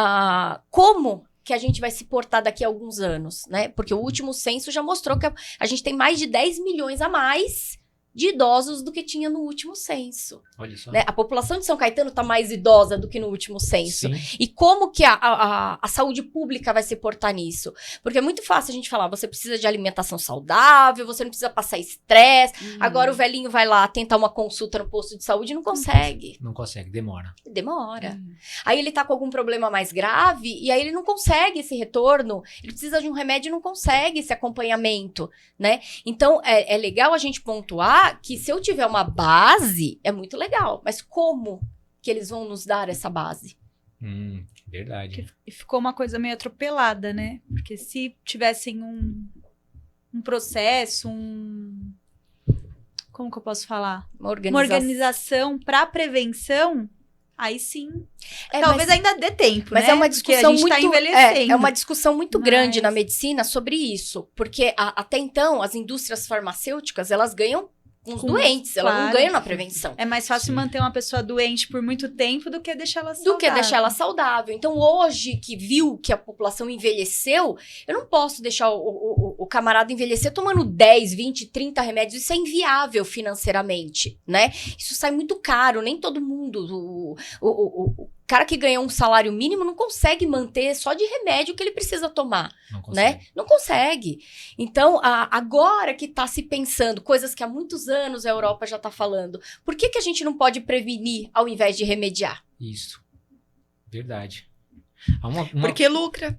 como que a gente vai se portar daqui a alguns anos, né? Porque o último censo já mostrou que a gente tem mais de 10 milhões a mais de idosos do que tinha no último censo. Olha só. Né? A população de São Caetano está mais idosa do que no último censo. Sim. E como que a saúde pública vai se portar nisso? Porque é muito fácil a gente falar, você precisa de alimentação saudável, você não precisa passar estresse. Agora o velhinho vai lá tentar uma consulta no posto de saúde e não consegue. Não consegue, demora. Demora. Aí ele tá com algum problema mais grave e aí ele não consegue esse retorno. Ele precisa de um remédio e não consegue esse acompanhamento, né? Então, é legal a gente pontuar que se eu tiver uma base, é muito legal. Mas como que eles vão nos dar essa base? Verdade. E ficou uma coisa meio atropelada, né? Porque se tivessem um processo, como que eu posso falar? Uma Uma organização para prevenção, aí sim. É, Talvez ainda dê tempo, mas né? é uma discussão Porque a gente tá muito envelhecendo. é uma discussão muito grande Mas- na medicina sobre isso, porque até então as indústrias farmacêuticas, elas ganham com os Com- doentes, elas não claro. ganham na prevenção. É mais fácil Sim. manter uma pessoa doente por muito tempo do que deixar ela saudável. Do que deixar ela saudável. Então, hoje que viu que a população envelheceu, eu não posso deixar o camarada envelhecer tomando 10, 20, 30 remédios. Isso é inviável financeiramente, né? Isso sai muito caro, nem todo mundo... O cara que ganha um salário mínimo não consegue manter só de remédio que ele precisa tomar, Não consegue. né? Não consegue. Então, agora que tá se pensando, coisas que há muitos anos a Europa já tá falando, por que a gente não pode prevenir ao invés de remediar? Isso. Verdade. Porque lucra.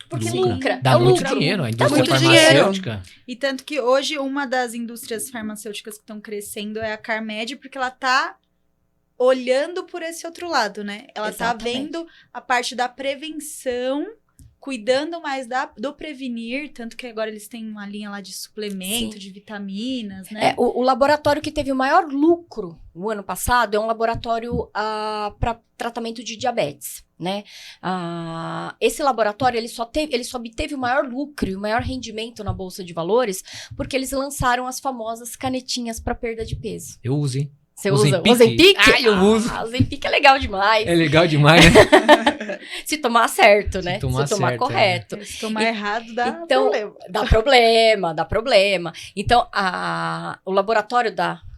Porque Lucra. lucra. Dá é o muito lucro. dinheiro. A indústria muito farmacêutica. E tanto que hoje uma das indústrias farmacêuticas que estão crescendo é a Carmed, porque ela tá olhando por esse outro lado, né? Ela tá Exatamente. vendo a parte da prevenção, cuidando mais do prevenir, tanto que agora eles têm uma linha lá de suplemento, Sim. de vitaminas, né? O laboratório que teve o maior lucro no ano passado é um laboratório para tratamento de diabetes, né? Esse laboratório ele só obteve o maior lucro e o maior rendimento na Bolsa de Valores porque eles lançaram as famosas canetinhas para perda de peso. Eu uso, hein? Você usa Ozempic? Ozempic? Ah, eu uso. Ozempic é legal demais. É legal demais, né? Se tomar certo, né? Se tomar certo, correto. Se tomar errado, dá Então, problema. Dá problema. Então, o laboratório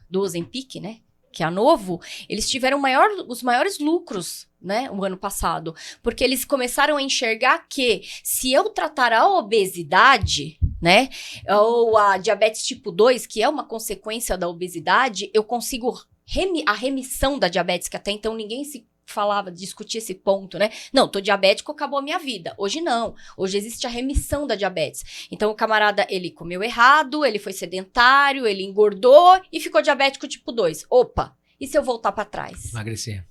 do Ozempic, né? Que é a Novo, eles tiveram os maiores lucros, né? O ano passado. Porque eles começaram a enxergar que se eu tratar a obesidade, né? Ou a diabetes tipo 2, que é uma consequência da obesidade, eu consigo a remissão da diabetes, que até então ninguém se discutia esse ponto, né? Não, tô diabético, acabou a minha vida. Hoje não. Hoje existe a remissão da diabetes. Então, o camarada, ele comeu errado, ele foi sedentário, ele engordou e ficou diabético tipo 2. Opa, e se eu voltar pra trás? Emagrecer.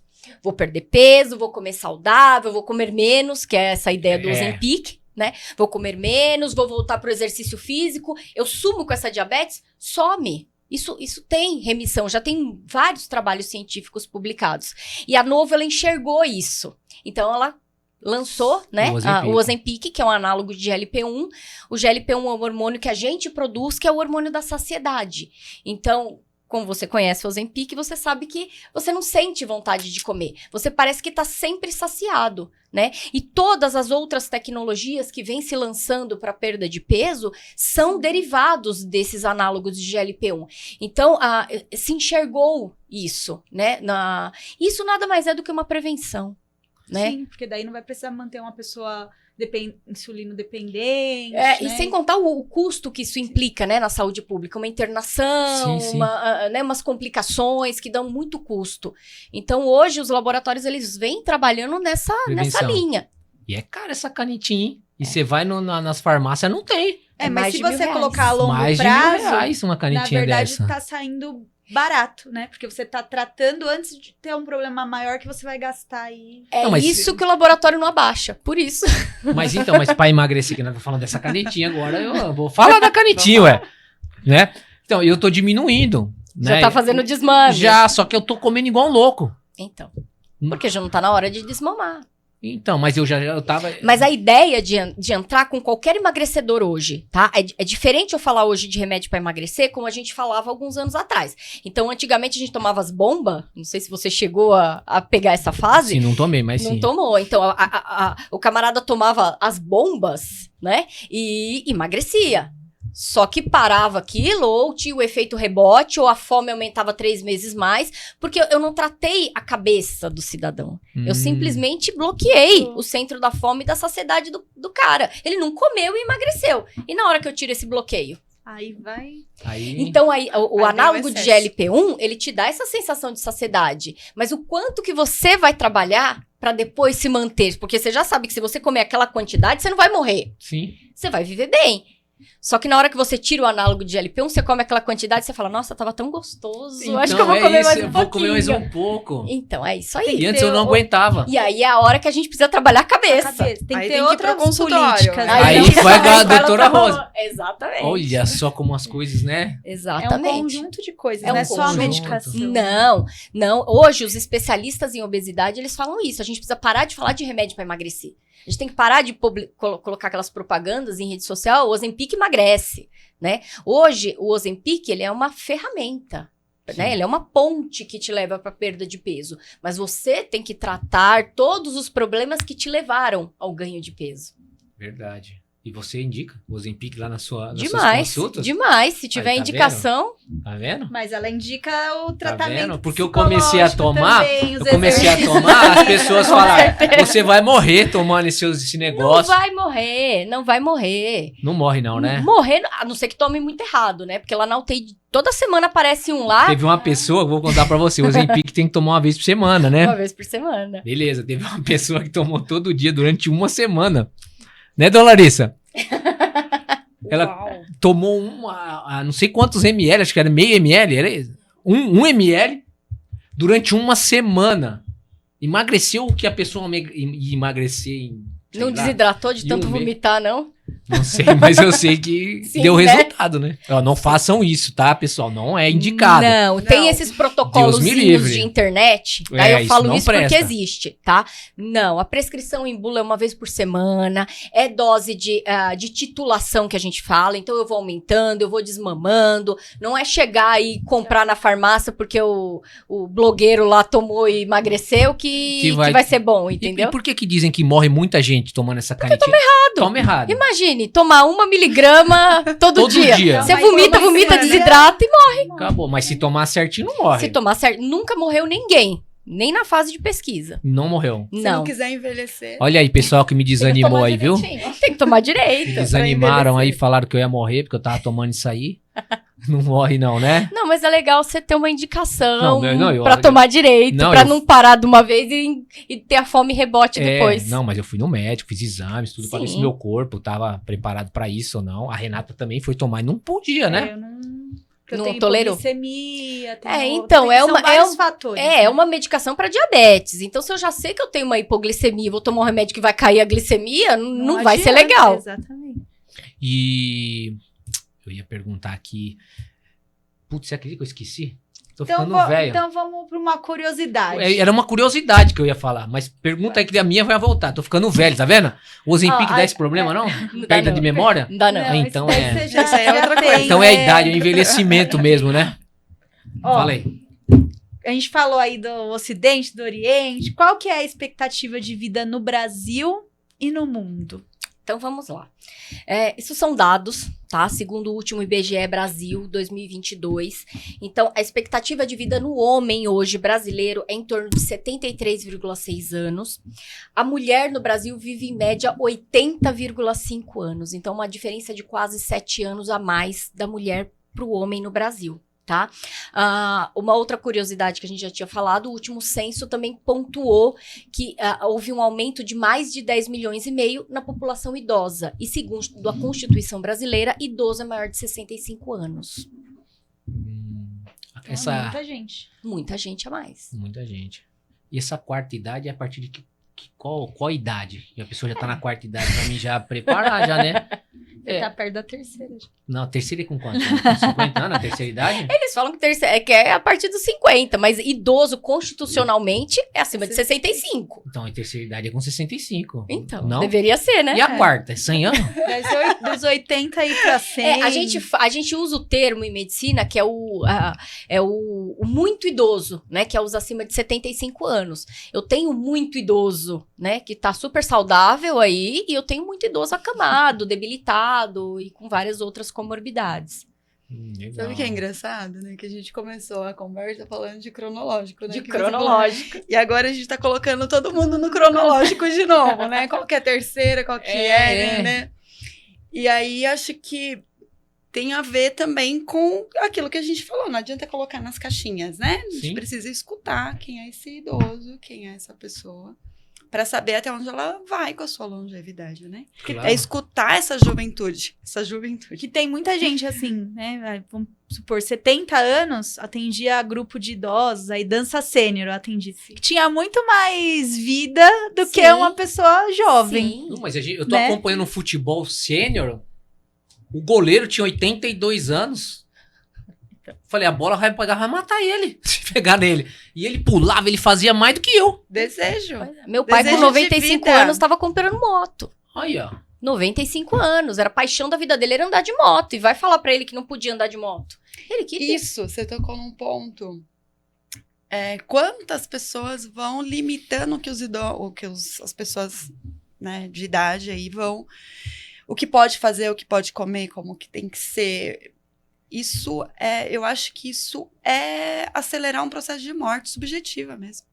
Vou perder peso, vou comer saudável, vou comer menos, que é essa ideia do É. Ozempic, né? Vou comer menos, vou voltar pro exercício físico. Eu sumo com essa diabetes, some. Isso tem remissão, já tem vários trabalhos científicos publicados. E a Novo, ela enxergou isso. Então, ela lançou, né, o Ozempic, que é um análogo de GLP-1. O GLP-1 é um hormônio que a gente produz, que é o hormônio da saciedade. Então, como você conhece o Ozempic, você sabe que você não sente vontade de comer. Você parece que está sempre saciado, né? E todas as outras tecnologias que vêm se lançando para perda de peso são derivados desses análogos de GLP-1. Então, se enxergou isso, né? Isso nada mais é do que uma prevenção, né? Sim, porque daí não vai precisar manter uma pessoa insulino dependente. E sem contar o custo que isso implica, né, na saúde pública. Uma internação, Sim. umas complicações que dão muito custo. Então, hoje, os laboratórios, eles vêm trabalhando nessa Prevenção. linha. E é cara essa canetinha, hein? E você vai nas farmácias, não tem. Mas mais se de R$1.000. você colocar a longo Mais de prazo, R$1.000 uma na canetinha verdade dessa. tá saindo barato, né? Porque você tá tratando antes de ter um problema maior que você vai gastar aí. É Não, mas isso que o laboratório não abaixa. Por isso. Mas pra emagrecer, que nós estamos falando dessa canetinha agora, eu vou falar da canetinha, ué. Né? Então, eu tô diminuindo. Já né? tá fazendo desmame. Já, só que eu tô comendo igual um louco. Então. Porque já não tá na hora de desmamar. Então, mas eu tava... Mas a ideia de entrar com qualquer emagrecedor hoje, tá? É diferente eu falar hoje de remédio pra emagrecer como a gente falava alguns anos atrás. Então, antigamente a gente tomava as bombas. Não sei se você chegou a pegar essa fase. Sim, não tomei, mas Não sim. tomou. Então, o camarada tomava as bombas, né? E emagrecia. Só que parava aquilo, ou tinha o efeito rebote, ou a fome aumentava 3 meses mais, porque eu não tratei a cabeça do cidadão. Eu simplesmente bloqueei o centro da fome e da saciedade do cara. Ele não comeu e emagreceu. E na hora que eu tiro esse bloqueio? Aí vai. Aí... Então, aí, o Aí análogo vem o de GLP-1, ele te dá essa sensação de saciedade. Mas o quanto que você vai trabalhar pra depois se manter? Porque você já sabe que se você comer aquela quantidade, você não vai morrer. Sim. Você vai viver bem. Só que na hora que você tira o análogo de GLP-1, você come aquela quantidade e você fala, nossa, tava tão gostoso, Então, acho que eu vou comer isso, mais um eu pouquinho. vou comer mais um pouco. Então, é isso aí. E antes eu não aguentava. E aí é a hora que a gente precisa trabalhar a cabeça. Tem Aí que tem ter que ir outras pro consultório. políticas. Aí não, vai igual a vai doutora pra- Rosa. Exatamente. Olha só como as coisas, né? É um Exatamente. conjunto de coisas, É um não é só a conjunto. medicação. Não. Hoje, os especialistas em obesidade, eles falam isso. A gente precisa parar de falar de remédio para emagrecer. A gente tem que parar de colocar aquelas propagandas em rede social. O Ozempic emagrece, né? Hoje, o Ozempic, ele é uma ferramenta. Né? Ele é uma ponte que te leva para perda de peso. Mas você tem que tratar todos os problemas que te levaram ao ganho de peso. Verdade. E você indica o Ozempic lá nas suas Demais, consultas? demais. Se tiver Aí, tá indicação... Tá vendo? Mas ela indica o Tá tratamento vendo? Porque eu comecei a psicológico tomar, também, os eu comecei a exercícios. tomar, as pessoas Com falaram, você vai morrer tomando esse Não negócio. vai morrer, não vai morrer. Não morre não, né? Morrer, a não ser que tome muito errado, né? Porque lá na UTI, toda semana aparece um lá, Teve uma pessoa, vou contar pra você, o Ozempic tem que tomar uma vez por semana, né? uma vez por semana. Beleza, teve uma pessoa que tomou todo dia durante uma semana. Né, dona Larissa? Ela Uau. tomou não sei quantos ml, acho que era meio ml, era um ml durante uma semana. Emagreceu o que a pessoa ia emagrecer em... sei Não lá, desidratou de e tanto o meio- vomitar, não? Não sei, mas eu sei que Sim, deu né? resultado, né? Ó, não façam isso, tá, pessoal? Não é indicado. Não, tem Não. esses Deus protocolos me livre. de internet. É, Daí eu isso falo não isso porque presta. existe, tá? Não, a prescrição em bula é uma vez por semana, é dose de titulação que a gente fala, então eu vou aumentando, eu vou desmamando, não é chegar e comprar na farmácia porque o blogueiro lá tomou e emagreceu que vai ser bom, entendeu? E por que dizem que morre muita gente tomando essa canetinha? Toma errado. Imagine, tomar 1 miligrama todo dia. Você Não, vomita, mas vomita, semana. desidrata e morre. Acabou. Mas se tomar certinho, não morre. Se tomar certo, nunca morreu ninguém. Nem na fase de pesquisa. Não morreu. Se não Não. quiser envelhecer. Olha aí, pessoal que me Tem que desanimou tomar aí, viu? direitinho. Tem que tomar Me direito. desanimaram aí, falaram que eu ia morrer porque eu tava tomando isso aí. Não morre não, né? Não, mas é legal você ter uma indicação Não, pra tomar direito, Não, pra eu- não parar de uma vez e ter a fome rebote depois. Não, mas eu fui no médico, fiz exames, tudo pra ver Sim. se meu corpo tava preparado pra isso ou não. A Renata também foi tomar e não podia, né? Eu não... Eu Não tenho tolerou. hipoglicemia, Então, são vários fatores. É uma medicação pra diabetes. Então, se eu já sei que eu tenho uma hipoglicemia e vou tomar um remédio que vai cair a glicemia, não vai ser adianta, legal. Exatamente. E eu ia perguntar aqui. Putz, você acredita que eu esqueci? Tô Então, ficando velho. então vamos para uma curiosidade. Era uma curiosidade que eu ia falar, mas pergunta aí que a minha vai voltar. Tô ficando velho, tá vendo? O Ozempic dá esse problema, não? Não dá, Perda não. de memória? Não dá, não. Não, então isso daí é. você já, Isso aí é já outra tem, coisa. Então é a né? idade, é o envelhecimento mesmo, né? Ó, Fala aí. a gente falou aí do Ocidente, do Oriente. Qual que é a expectativa de vida no Brasil e no mundo? Então, vamos lá. Isso são dados, tá? Segundo o último IBGE Brasil 2022. Então, a expectativa de vida no homem hoje brasileiro é em torno de 73,6 anos. A mulher no Brasil vive em média 80,5 anos. Então, uma diferença de quase 7 anos a mais da mulher para o homem no Brasil. Tá? Uma outra curiosidade que a gente já tinha falado, o último censo também pontuou que houve um aumento de mais de 10 milhões e meio na população idosa. E segundo a Constituição brasileira, idoso é maior de 65 anos. Então, é muita gente. Muita gente a mais. Muita gente. E essa quarta idade é a partir de qual idade? E a pessoa já tá na quarta idade pra mim já preparar, já, né? Tá perto da terceira. Já. Não, a terceira é com quanto? Com 50 anos, a terceira idade? Eles falam que é a partir dos 50, mas idoso constitucionalmente é acima de 65. Então, a terceira idade é com 65. Então, não? Deveria ser, né? E a quarta? É 100 anos? Dos 80 aí pra 100. A gente usa o termo em medicina que é o muito idoso, né? Que é os acima de 75 anos. Eu tenho muito idoso, né? Que tá super saudável aí, e eu tenho muito idoso acamado, debilitado e com várias outras comorbidades. Legal. Sabe o que é engraçado, né? Que a gente começou a conversa falando de cronológico, né? De Que cronológico. E agora a gente tá colocando todo mundo no cronológico de novo, né? Qual que é a terceira, qual que né? E aí, acho que tem a ver também com aquilo que a gente falou. Não adianta colocar nas caixinhas, né? A gente precisa escutar quem é esse idoso, quem é essa pessoa, para saber até onde ela vai com a sua longevidade, né? Claro. É escutar essa juventude. Que tem muita gente assim, né? Vamos supor, 70 anos, atendia grupo de idosos, aí dança sênior, eu atendi. Que tinha muito mais vida do que uma pessoa jovem. Sim. Não, mas eu tô acompanhando um futebol sênior. O goleiro tinha 82 anos. Falei, a bola vai matar ele, se pegar nele. E ele pulava, ele fazia mais do que eu. Desejo. Meu pai, Desejo com 95 de vida. anos, estava comprando moto. Aí, ó. 95 anos, era a paixão da vida dele, era andar de moto. E vai falar pra ele que não podia andar de moto. Ele queria. Isso, você tocou num ponto. Quantas pessoas vão limitando as pessoas, né, de idade aí vão... O que pode fazer, o que pode comer, como que tem que ser... eu acho que isso é acelerar um processo de morte subjetiva mesmo.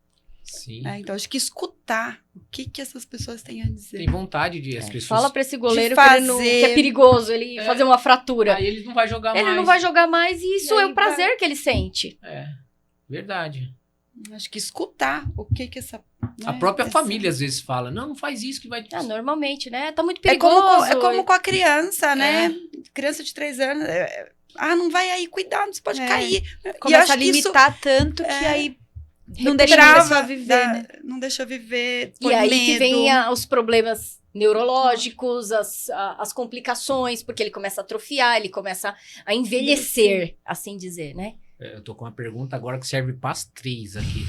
Sim. Então, acho que escutar o que essas pessoas têm a dizer. Tem vontade de as pessoas... Fala pra esse goleiro de que, ele não, fazer. que é perigoso ele fazer uma fratura. Aí ele não vai jogar mais. Ele não vai jogar mais e isso E é aí o prazer que ele sente. Verdade. Acho que escutar o que essa... Né, A própria família às vezes fala, não faz isso que vai... Normalmente, né? Tá muito É perigoso. como com a criança, né? Criança de 3 anos... não vai aí, cuidado, você pode cair. Começa a limitar tanto que aí não deixa a pessoa viver, né? Não deixa viver, E aí que vem os problemas neurológicos, as complicações, porque ele começa a atrofiar, ele começa a envelhecer, assim dizer, né? Eu tô com uma pergunta agora que serve para as 3 aqui.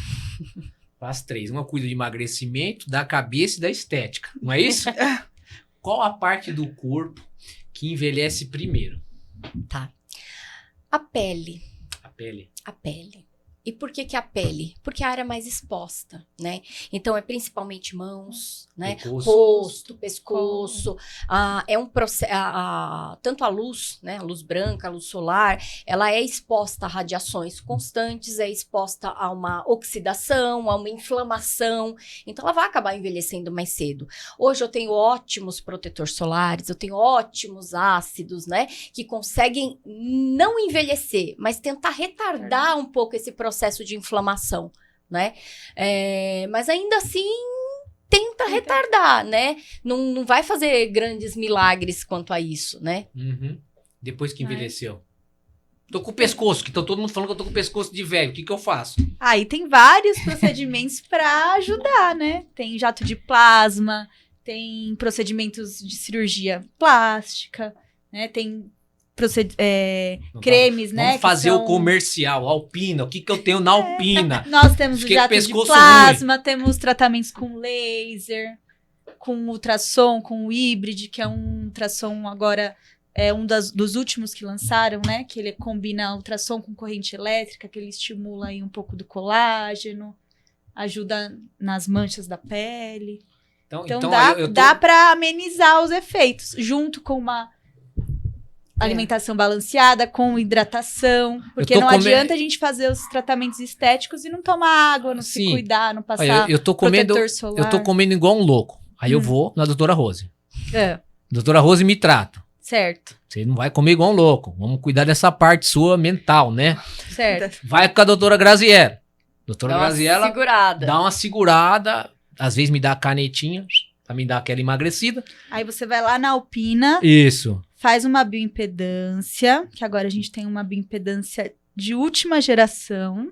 Para as 3. Uma cuida de emagrecimento, da cabeça e da estética. Não é isso? Qual a parte do corpo que envelhece primeiro? Tá. A pele. A pele. A pele. E por que a pele? Porque a área é mais exposta, né? Então, é principalmente mãos, né? Rosto, pescoço. É um processo... tanto a luz, né? A luz branca, a luz solar, ela é exposta a radiações constantes, é exposta a uma oxidação, a uma inflamação. Então, ela vai acabar envelhecendo mais cedo. Hoje, eu tenho ótimos protetores solares, eu tenho ótimos ácidos, né? Que conseguem não envelhecer, mas tentar retardar um pouco esse processo de inflamação, né? Mas ainda assim tenta retardar, né? Não vai fazer grandes milagres quanto a isso, né? Uhum. Depois que envelheceu. Tô com o pescoço, que tá todo mundo falando que eu tô com o pescoço de velho. O que eu faço? Aí tem vários procedimentos para ajudar, né? Tem jato de plasma, tem procedimentos de cirurgia plástica, né? Tem cremes, né? Vamos fazer o comercial, Alpina. O que eu tenho na Alpina? Nós temos o Fiquei jato com o de pescoço plasma, temos tratamentos com laser, com ultrassom, com o híbrido, que é um ultrassom agora, dos últimos que lançaram, né? Que ele combina ultrassom com corrente elétrica, que ele estimula aí um pouco do colágeno, ajuda nas manchas da pele. Então dá para amenizar os efeitos, junto com uma alimentação balanceada, com hidratação. Porque não adianta a gente fazer os tratamentos estéticos e não tomar água, não se cuidar, não passar protetor solar. Eu tô comendo igual um louco. Aí eu vou na doutora Rose. É. Doutora Rose me trata. Certo. Você não vai comer igual um louco. Vamos cuidar dessa parte sua mental, né? Certo. Vai com a doutora Graziella. Doutora Graziella segurada. dá uma segurada. Às vezes me dá a canetinha pra me dar aquela emagrecida. Aí você vai lá na Alpina. Isso. Faz uma bioimpedância, que agora a gente tem uma bioimpedância de última geração.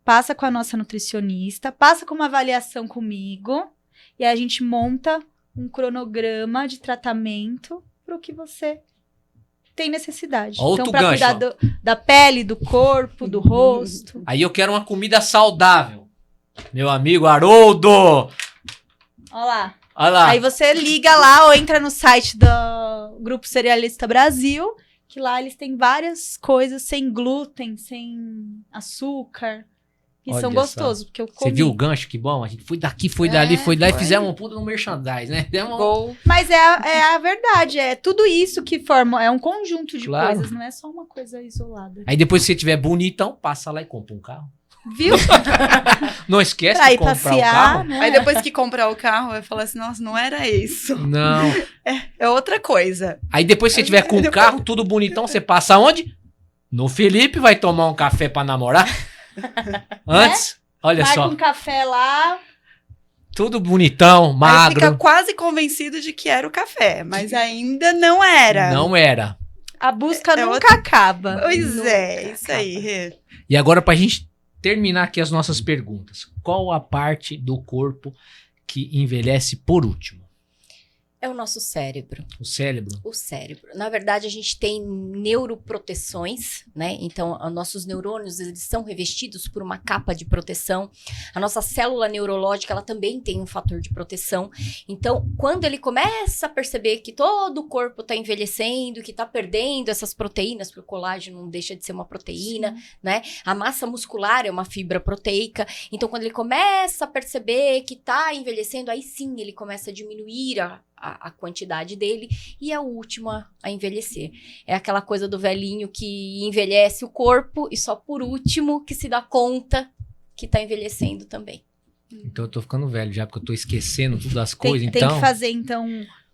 Passa com a nossa nutricionista. Passa com uma avaliação comigo. E aí a gente monta um cronograma de tratamento pro que você tem necessidade. Outro então, pra cuidar da pele, do corpo, do rosto. Aí eu quero uma comida saudável. Meu amigo Haroldo! Olha lá. Olha lá. Aí você liga lá ou entra no site do Grupo Cerealista Brasil, que lá eles têm várias coisas sem glúten, sem açúcar. E são gostosos, porque eu comi. Você viu o gancho? Que bom. A gente foi daqui, foi dali, foi lá e fizemos um puta no merchandise, né? Gol. Mas é a verdade, é tudo isso que forma, é um conjunto de coisas, não é só uma coisa isolada. Aí depois, se você tiver bonitão, passa lá e compra um carro. Viu? Não esquece pra de ir comprar passear, um carro. né? Aí depois que comprar o carro, eu falo assim, nossa, não era isso. Não. É outra coisa. Aí depois, se você tiver com o carro, tudo bonitão, você passa onde? No Felipe, vai tomar um café pra namorar. Antes, olha Marca só. um café lá. Tudo bonitão, Aí magro. fica quase convencido de que era o café, mas ainda não era. Não era. A busca nunca acaba. Pois Nunca é, isso acaba. aí, Rê. E agora, pra gente terminar aqui as nossas perguntas. Qual a parte do corpo que envelhece por último? É o nosso cérebro. O cérebro? O cérebro. Na verdade, a gente tem neuroproteções, né? Então, os nossos neurônios, eles são revestidos por uma capa de proteção. A nossa célula neurológica, ela também tem um fator de proteção. Então, quando ele começa a perceber que todo o corpo está envelhecendo, que está perdendo essas proteínas, porque o colágeno não deixa de ser uma proteína, né? A massa muscular é uma fibra proteica. Então, quando ele começa a perceber que está envelhecendo, aí sim ele começa a diminuir a quantidade dele, e é o último a envelhecer. É aquela coisa do velhinho que envelhece o corpo e só por último que se dá conta que tá envelhecendo também. Então eu tô ficando velho já, porque eu tô esquecendo tudo das coisas, Tem então... que fazer, então,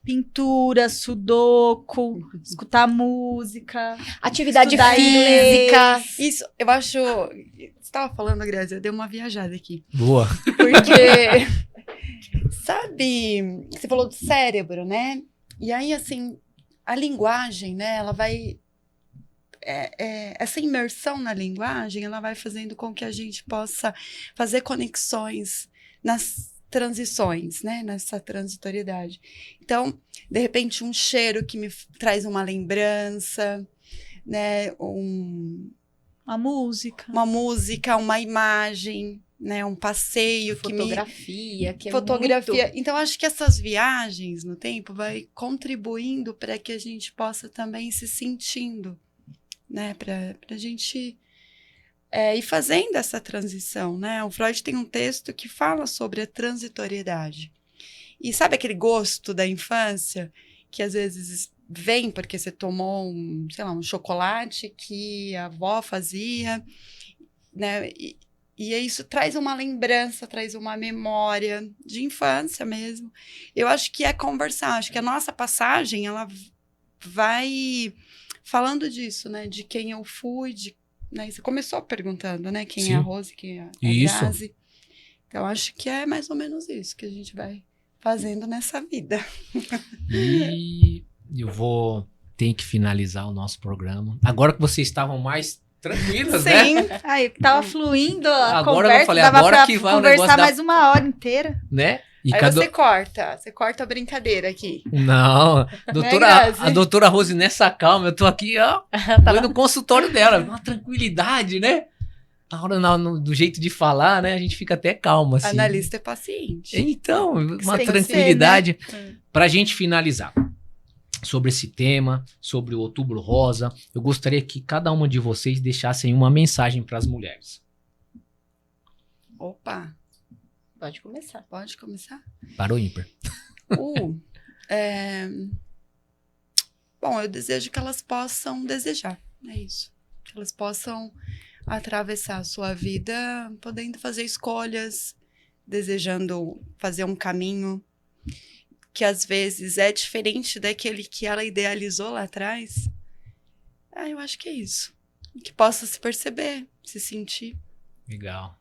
pintura, sudoku, escutar música. Atividade estudar física. inglês. Isso, eu acho... Você tava falando, Grazi, eu dei uma viajada aqui. Boa. Porque, sabe, você falou do cérebro, né? E aí, assim, a linguagem, né, ela vai... essa imersão na linguagem, ela vai fazendo com que a gente possa fazer conexões nas transições, né, nessa transitoriedade. Então, de repente, um cheiro que me traz uma lembrança, né, Uma música. uma música, uma imagem, né, um passeio Fotografia, que é fotografia. muito... Então, acho que essas viagens no tempo vai contribuindo para que a gente possa também se sentindo, né, para a gente ir fazendo essa transição, né? O Freud tem um texto que fala sobre a transitoriedade. E sabe aquele gosto da infância que às vezes vem porque você tomou um chocolate que a avó fazia, né? E isso traz uma lembrança, traz uma memória de infância mesmo. Eu acho que é conversar, acho que a nossa passagem, ela vai falando disso, né? De quem eu fui, né? Você começou perguntando, né? Quem Sim. é a Rose, quem é a Isso. Grazi. Então, acho que é mais ou menos isso que a gente vai fazendo nessa vida. E eu ter que finalizar o nosso programa. Agora que vocês estavam mais tranquilas, né? Sim. Aí, tava fluindo a Agora conversa, eu falei, dava agora pra que vai o conversar negócio da... mais uma hora inteira. Né? E Aí cada... você corta a brincadeira aqui. Não, Grazi? a doutora Rose nessa calma, eu tô aqui, ó, tô no consultório dela, uma tranquilidade, né? Na hora, do jeito de falar, né, a gente fica até calma, assim. Analista é paciente. Então, uma tem que tranquilidade. ser, né? Pra gente finalizar sobre esse tema, sobre o Outubro Rosa, eu gostaria que cada uma de vocês deixassem uma mensagem para as mulheres. Opa! Pode começar. Pode começar? Parou ímpar. Bom, eu desejo que elas possam desejar. É isso. Que elas possam atravessar a sua vida podendo fazer escolhas, desejando fazer um caminho que às vezes é diferente daquele que ela idealizou lá atrás. Eu acho que é isso. Que possa se perceber, se sentir. Legal.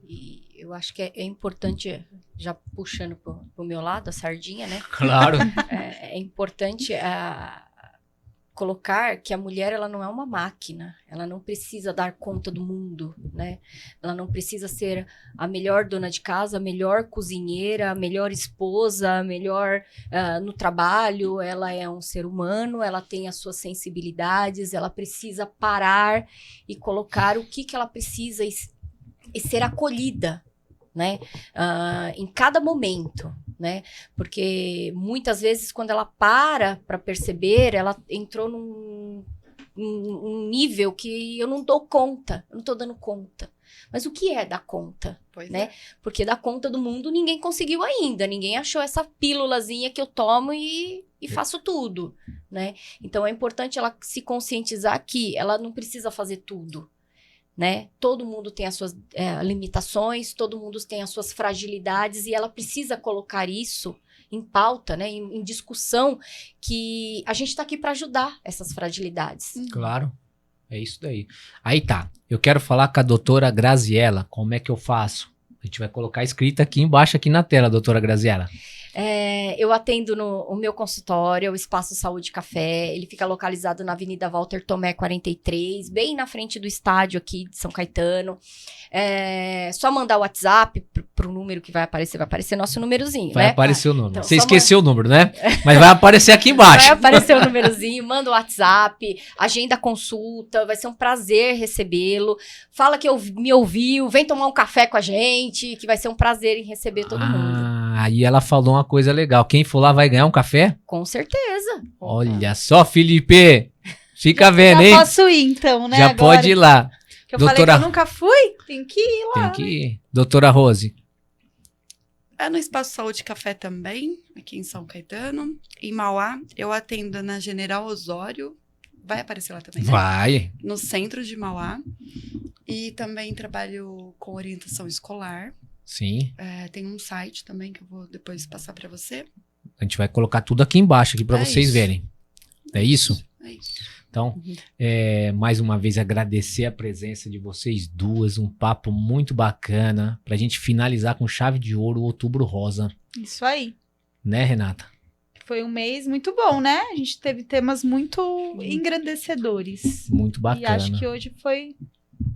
E eu acho que é importante, já puxando pro meu lado, a sardinha, né? Claro. É importante colocar que a mulher, ela não é uma máquina, ela não precisa dar conta do mundo, né? Ela não precisa ser a melhor dona de casa, a melhor cozinheira, a melhor esposa, a melhor no trabalho. Ela é um ser humano, ela tem as suas sensibilidades, ela precisa parar e colocar o que ela precisa e ser acolhida, né? Em cada momento, né? Porque muitas vezes quando ela para perceber, ela entrou num nível que eu não dou conta, eu não tô dando conta. Mas o que é dar conta? Pois né? é. Porque dar conta do mundo ninguém conseguiu ainda, ninguém achou essa pílulazinha que eu tomo e faço tudo, né? Então é importante ela se conscientizar que ela não precisa fazer tudo, né? Todo mundo tem as suas limitações, todo mundo tem as suas fragilidades e ela precisa colocar isso em pauta, né? Em discussão, que a gente tá aqui para ajudar essas fragilidades. Claro. É isso daí. Aí tá. Eu quero falar com a doutora Graziella. Como é que eu faço? A gente vai colocar escrita aqui embaixo, aqui na tela, doutora Graziella. Eu atendo no meu consultório, o Espaço Saúde Café. Ele fica localizado na Avenida Walter Tomé 43, bem na frente do estádio aqui de São Caetano. Só mandar o WhatsApp pro número que vai aparecer nosso númerozinho, Vai né? aparecer o número. Então, Você esqueceu o número, né? Mas vai aparecer aqui embaixo. Vai aparecer o númerozinho, manda o WhatsApp, agenda a consulta, vai ser um prazer recebê-lo. Fala que me ouviu, vem tomar um café com a gente, que vai ser um prazer em receber todo mundo. Aí ela falou uma coisa legal. Quem for lá vai ganhar um café? Com certeza. Olha só, Felipe. Fica vendo, hein? Já posso ir, então, né? Já agora? pode ir lá. Que eu Doutora- falei que eu nunca fui, tem que ir lá. Tem que ir. Doutora Rose. No Espaço Saúde Café também, aqui em São Caetano. Em Mauá, eu atendo na General Osório. Vai aparecer lá também, né? Vai. No centro de Mauá. E também trabalho com orientação escolar. Sim. Tem um site também que eu vou depois passar para você. A gente vai colocar tudo aqui embaixo aqui para É vocês isso. verem. É isso? É isso. Então, mais uma vez agradecer a presença de vocês duas, um papo muito bacana pra gente finalizar com chave de ouro o Outubro Rosa, Isso aí. né, Renata? Foi um mês muito bom, né? A gente teve temas muito engrandecedores. Muito E bacana. acho que hoje foi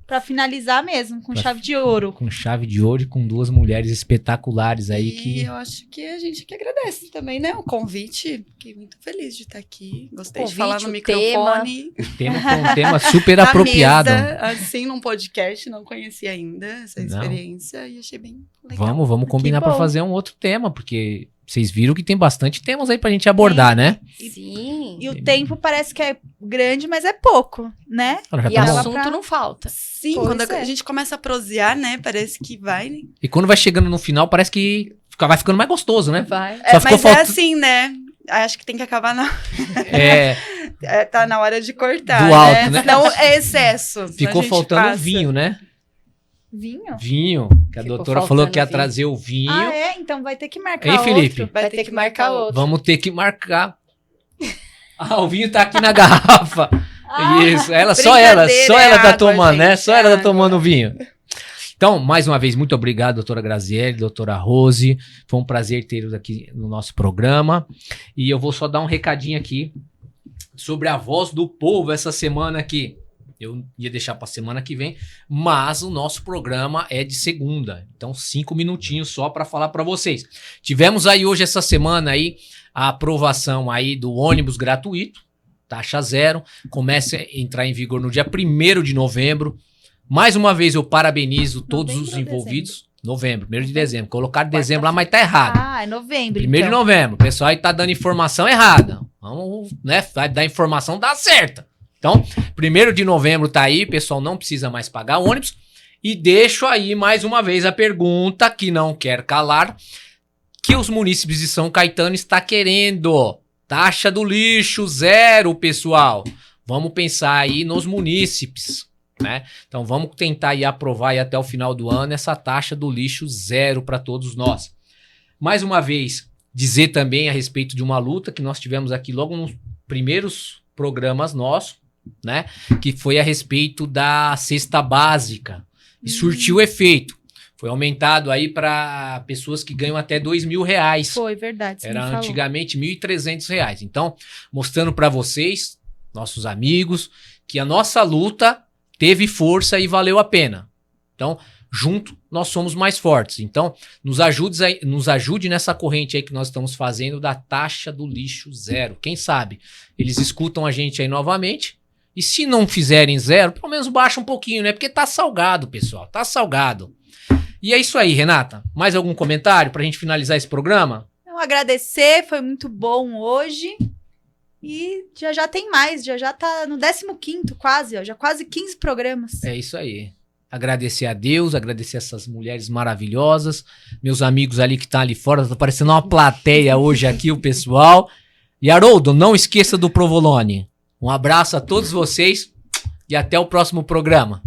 pra finalizar mesmo, com Pra- chave de ouro. Com chave de ouro e com duas mulheres espetaculares aí E que eu acho que a gente que agradece também, né? O convite. Fiquei muito feliz de estar aqui. Gostei de Convite, falar no o microfone. o tema foi um tema super Na apropriado. mesa, assim, num podcast. Não conhecia ainda essa Não. experiência e achei bem legal. Vamos combinar pra bom. fazer um outro tema, porque vocês viram que tem bastante temas aí pra gente abordar, né? Sim. E o tempo parece que é grande, mas é pouco, né? Olha, já E tamo- assunto pra- não falta. Sim, Pois quando é. a gente começa a prosear, né? Parece que vai. Né? E quando vai chegando no final, parece que vai ficando mais gostoso, né? Vai. Só ficou Mas falta- assim, né? Acho que tem que acabar É, tá na hora de cortar. Do alto, né? Senão é excesso. ficou A gente faltando passa. vinho, né? Vinho? Vinho, que a Ficou doutora faltando falou que ia vinho. trazer o vinho. Ah, é? Então vai ter que marcar Hein, Felipe? outro. Vai ter que marcar outro. Vamos ter que marcar. O vinho tá aqui na garrafa. Isso, só ela Brincadeira, tá água, tomando, né? gente, Só ela tá água. tomando o vinho. Então, mais uma vez, muito obrigado, doutora Graziella, doutora Rose. Foi um prazer tê-los aqui no nosso programa. E eu vou só dar um recadinho aqui sobre a voz do povo essa semana aqui. Eu ia deixar para semana que vem, mas o nosso programa é de segunda. Então, 5 minutinhos só para falar para vocês. Tivemos aí hoje, essa semana aí, a aprovação aí do ônibus gratuito, taxa zero. Começa a entrar em vigor no dia 1º de novembro. Mais uma vez, eu parabenizo todos os Novembro ou envolvidos. Novembro, 1º de dezembro. Colocaram dezembro lá, mas tá errado. Ah, é novembro. 1º de então. novembro. O pessoal aí tá dando informação errada. Vamos, né? Vai dar informação da certa. Então, 1º de novembro tá aí, o pessoal não precisa mais pagar ônibus. E deixo aí mais uma vez a pergunta que não quer calar, que os munícipes de São Caetano está querendo. Taxa do lixo zero, pessoal. Vamos pensar aí nos munícipes, né? Então vamos tentar aí aprovar aí até o final do ano essa taxa do lixo zero para todos nós. Mais uma vez, dizer também a respeito de uma luta que nós tivemos aqui logo nos primeiros programas nossos, né? Que foi a respeito da cesta básica. E surtiu efeito. Foi aumentado aí para pessoas que ganham até R$2.000. Foi, verdade. Você Era me falou. antigamente R$1.300. Então, mostrando para vocês, nossos amigos, que a nossa luta teve força e valeu a pena. Então, junto, nós somos mais fortes. Então, nos ajude nessa corrente aí que nós estamos fazendo da taxa do lixo zero. Quem sabe eles escutam a gente aí novamente. E se não fizerem zero, pelo menos baixa um pouquinho, né? Porque tá salgado, pessoal. Tá salgado. E é isso aí, Renata. Mais algum comentário pra gente finalizar esse programa? Então, agradecer, foi muito bom hoje. E já tem mais, já tá no 15º quase, ó, já quase 15 programas. É isso aí. Agradecer a Deus, agradecer essas mulheres maravilhosas, meus amigos ali que estão ali fora, tá parecendo uma plateia hoje aqui, o pessoal. E Haroldo, não esqueça do Provolone. Um abraço a todos vocês e até o próximo programa.